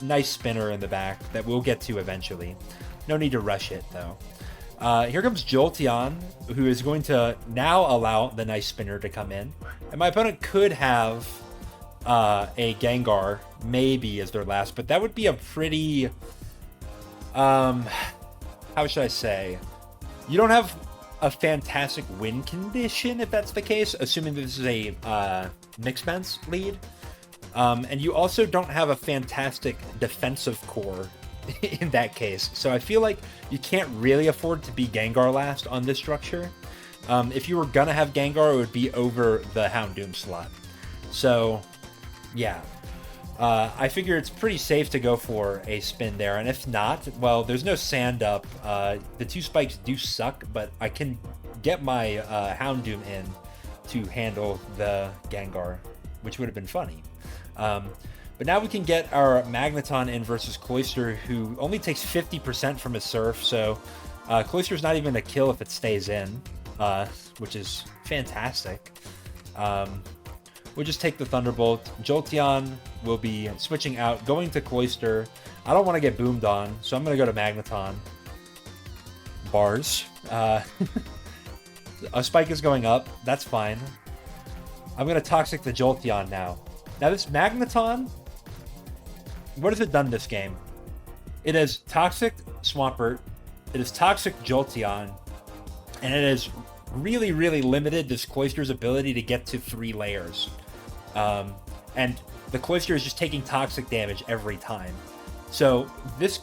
nice spinner in the back that we'll get to eventually. No need to rush it, though. Here comes Jolteon, who is going to now allow the nice spinner to come in. And my opponent could have a Gengar, maybe, as their last, but that would be a pretty... how should I say? You don't have a fantastic win condition if that's the case, assuming this is a Mixpense lead. And you also don't have a fantastic defensive core in that case. So I feel like you can't really afford to be Gengar last on this structure. If you were gonna have Gengar, it would be over the Houndoom slot. So, yeah. I figure it's pretty safe to go for a spin there, and if not, well, there's no sand up. The two spikes do suck, but I can get my Houndoom in to handle the Gengar, which would have been funny. But now we can get our Magneton in versus Cloyster, who only takes 50% from his Surf, so Cloyster's not even a kill if it stays in, which is fantastic. We'll just take the Thunderbolt. Jolteon will be switching out, going to Cloyster. I don't want to get boomed on, so I'm going to go to Magneton. Bars. A spike is going up. That's fine. I'm going to Toxic the Jolteon now. Now this Magneton, what has it done this game? It has Toxic Swampert. It is Toxic Jolteon. And it has really, really limited this Cloyster's ability to get to 3 layers. And the Cloyster is just taking toxic damage every time. So this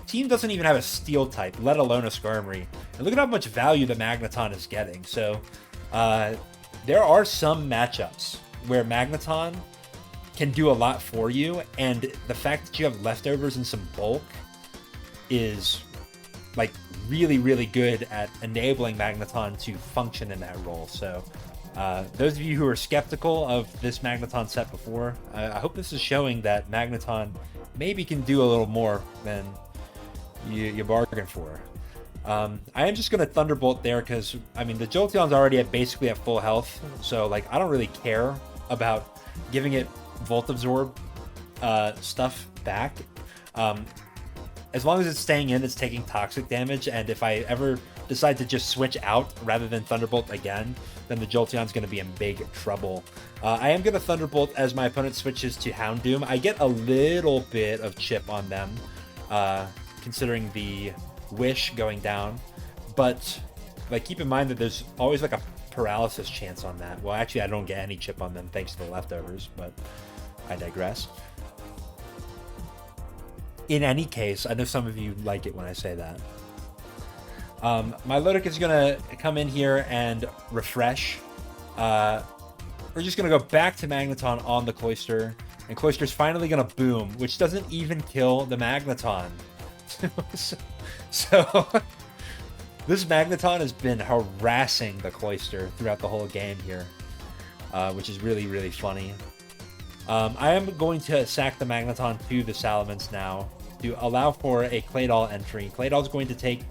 team doesn't even have a Steel type, let alone a Skarmory. And look at how much value the Magneton is getting. So there are some matchups where Magneton can do a lot for you, and the fact that you have leftovers and some bulk is like really, really good at enabling Magneton to function in that role. So those of you who are skeptical of this Magneton set before, I hope this is showing that Magneton maybe can do a little more than you bargained for. I am just going to Thunderbolt there because, I mean, the Jolteon's already basically at full health, so like I don't really care about giving it Volt Absorb stuff back. As long as it's staying in, it's taking toxic damage, and if I ever decide to just switch out rather than Thunderbolt again, then the Jolteon's going to be in big trouble. I am going to Thunderbolt as my opponent switches to Houndoom. I get a little bit of chip on them, considering the Wish going down, but like keep in mind that there's always like a paralysis chance on that. Well, actually, I don't get any chip on them thanks to the leftovers, but I digress. in any case, I know some of you like it when I say that. Milotic is going to come in here and refresh. We're just going to go back to Magneton on the Cloyster. And Cloyster's finally going to boom, which doesn't even kill the Magneton. So this Magneton has been harassing the Cloyster throughout the whole game here, which is really, really funny. I am going to sack the Magneton to the Salamence now to allow for a Claydol entry. Claydol is going to take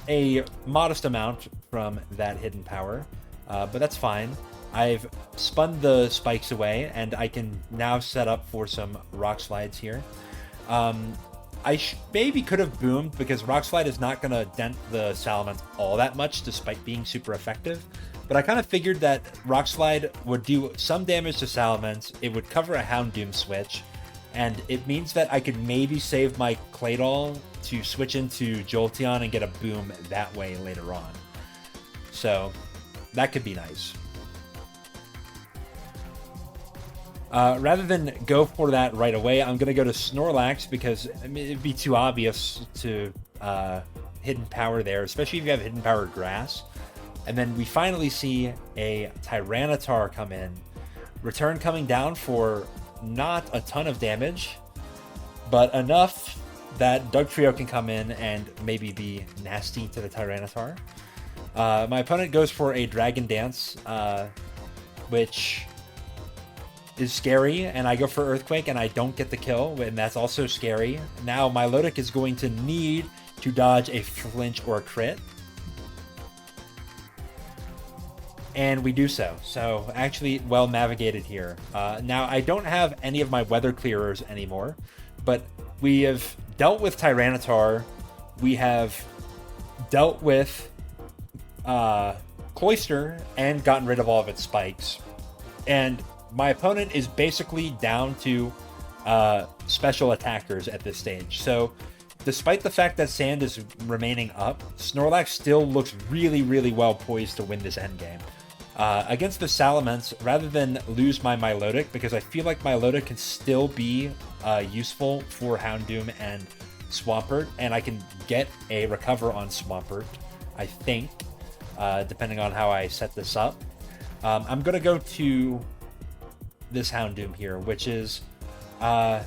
a modest amount from that hidden power, but that's fine. I've spun the spikes away, and I can now set up for some Rock Slides here. I maybe could have boomed, because Rock Slide is not going to dent the Salamence all that much, despite being super effective. But I kind of figured that Rock Slide would do some damage to Salamence, it would cover a Houndoom switch, and it means that I could maybe save my Claydol to switch into Jolteon and get a boom that way later on. So that could be nice. Rather than go for that right away, I'm going to go to Snorlax, because I mean, it'd be too obvious to hidden power there, especially if you have hidden power grass. And then we finally see a Tyranitar come in. Return coming down for not a ton of damage, but enough that Dugtrio can come in and maybe be nasty to the Tyranitar. My opponent goes for a Dragon Dance, which is scary, and I go for Earthquake and I don't get the kill, and that's also scary. Now Milotic is going to need to dodge a flinch or a crit, and we do so. So actually well navigated here. Now I don't have any of my weather clearers anymore, but we have dealt with Tyranitar, we have dealt with Cloyster and gotten rid of all of its spikes, and my opponent is basically down to special attackers at this stage. So despite the fact that Sand is remaining up, Snorlax still looks really, really well poised to win this endgame. Against the Salamence, rather than lose my Milotic, because I feel like Milotic can still be useful for Houndoom and Swampert, and I can get a recover on Swampert, I think, depending on how I set this up. I'm going to go to this Houndoom here, which is gonna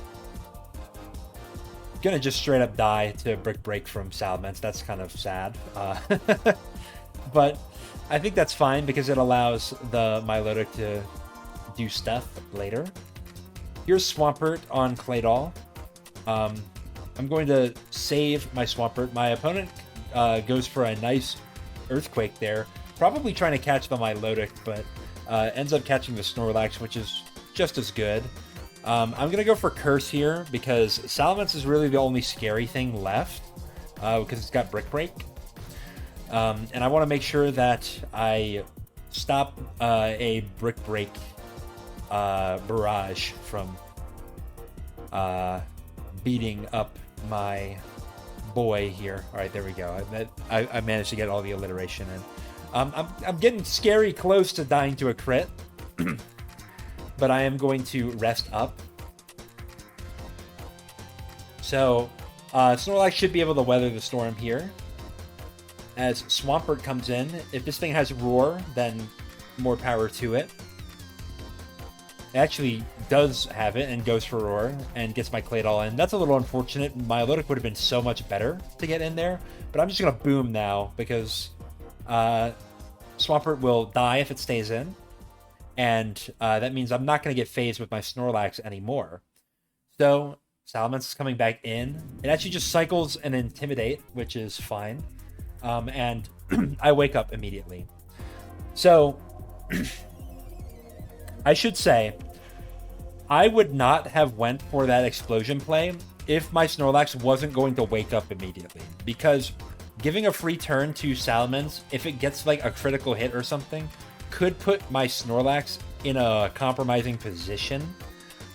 just straight up die to Brick Break from Salamence. That's kind of sad, but I think that's fine, because it allows the Milotic to do stuff later. Here's Swampert on Claydol. I'm going to save my Swampert. My opponent goes for a nice Earthquake there, probably trying to catch the Milotic, but ends up catching the Snorlax, which is just as good. I'm going to go for Curse here, because Salamence is really the only scary thing left, because it's got Brick Break. And I want to make sure that I stop a Brick Break barrage from beating up my boy here. All right, there we go. I managed to get all the alliteration in. I'm getting scary close to dying to a crit, but I am going to rest up. So Snorlax should be able to weather the storm here. As Swampert comes in, if this thing has Roar, then more power to it. It actually does have it and goes for Roar and gets my Claydol in. That's a little unfortunate. Milotic would have been so much better to get in there, but I'm just going to boom now, because Swampert will die if it stays in, and that means I'm not going to get phased with my Snorlax anymore. So Salamence is coming back in. It actually just cycles an Intimidate, which is fine. And I wake up immediately. So I should say, I would not have went for that explosion play if my Snorlax wasn't going to wake up immediately, because giving a free turn to Salamence, if it gets like a critical hit or something, could put my Snorlax in a compromising position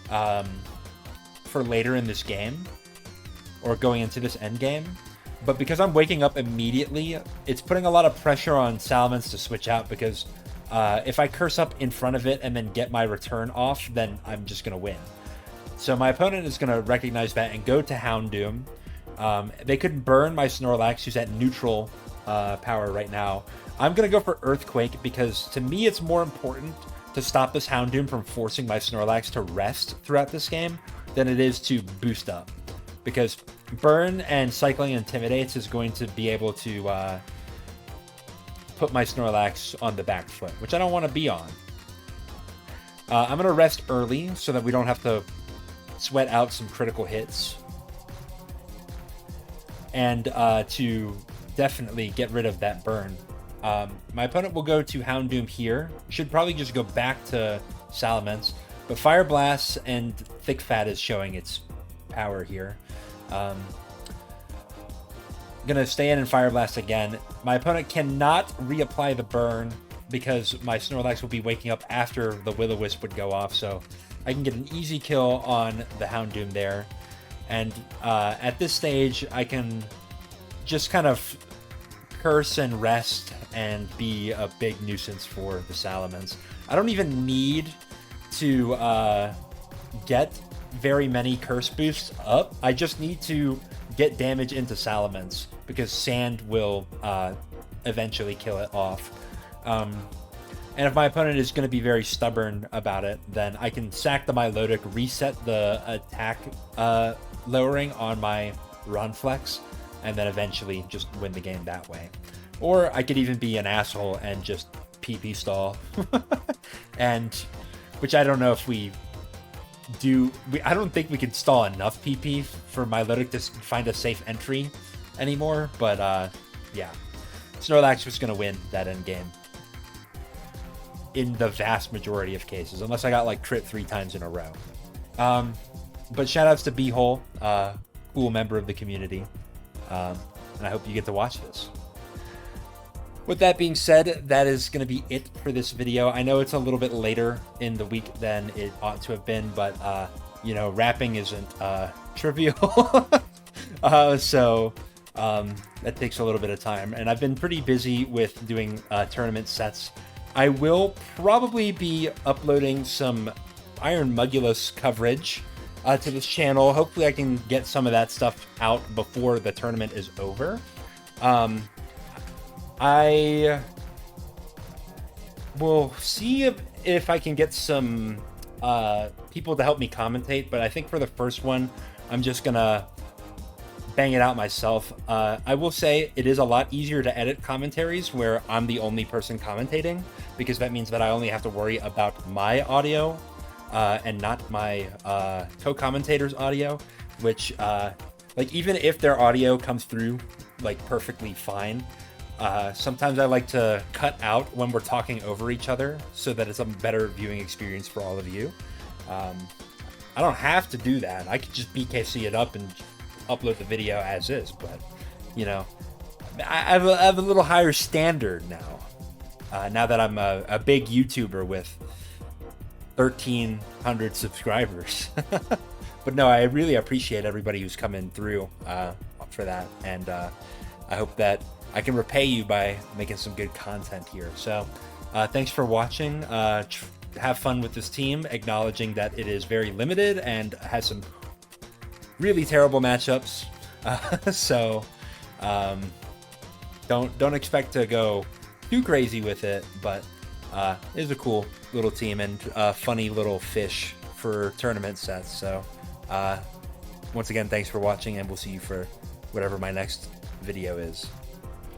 for later in this game, or going into this end game. But because I'm waking up immediately, it's putting a lot of pressure on Salamence to switch out, because if I curse up in front of it and then get my return off, then I'm just going to win. So my opponent is going to recognize that and go to Houndoom. They could burn my Snorlax, who's at neutral power right now. I'm going to go for Earthquake because to me it's more important to stop this Houndoom from forcing my Snorlax to rest throughout this game than it is to boost up. Because Burn and Cycling Intimidates is going to be able to put my Snorlax on the back foot, which I don't want to be on. I'm going to rest early so that we don't have to sweat out some critical hits. And to definitely get rid of that burn. My opponent will go to Houndoom here. Should probably just go back to Salamence. But Fire Blast and Thick Fat is showing its power here. Gonna stay in and Fire Blast again. My opponent cannot reapply the burn because my Snorlax will be waking up after the Will-O-Wisp would go off, so I can get an easy kill on the Houndoom there. And at this stage, I can just kind of curse and rest and be a big nuisance for the Salamence. I don't even need to get very many curse boosts up. I just need to get damage into Salamence because Sand will eventually kill it off. And if my opponent is going to be very stubborn about it, then I can sack the Milotic, reset the attack lowering on my Ronflex, and then eventually just win the game that way. Or I could even be an asshole and just PP stall. And which I don't know if we do. I don't think we can stall enough PP for Milotic to find a safe entry anymore. But yeah, Snorlax was going to win that end game in the vast majority of cases, unless I got like crit 3 times in a row. But shout outs to Beehole, cool member of the community. And I hope you get to watch this. With that being said, that is going to be it for this video. I know it's a little bit later in the week than it ought to have been, but, you know, rapping isn't trivial. So that takes a little bit of time. And I've been pretty busy with doing tournament sets. I will probably be uploading some Iron Mugulus coverage to this channel. Hopefully I can get some of that stuff out before the tournament is over. I will see if I can get some people to help me commentate, but I think for the first one, I'm just gonna bang it out myself. I will say it is a lot easier to edit commentaries where I'm the only person commentating, because that means that I only have to worry about my audio and not my co-commentator's audio, which like even if their audio comes through like perfectly fine, sometimes I like to cut out when we're talking over each other so that it's a better viewing experience for all of you. I don't have to do that. I could just BKC it up and upload the video as is, but you know, I have a little higher standard now. Now that I'm a big YouTuber with 1,300 subscribers. But no, I really appreciate everybody who's coming through for that, and I hope that I can repay you by making some good content here. So thanks for watching. Have fun with this team, acknowledging that it is very limited and has some really terrible matchups. So don't expect to go too crazy with it, but it is a cool little team and funny little fish for tournament sets. So once again, thanks for watching, and we'll see you for whatever my next video is.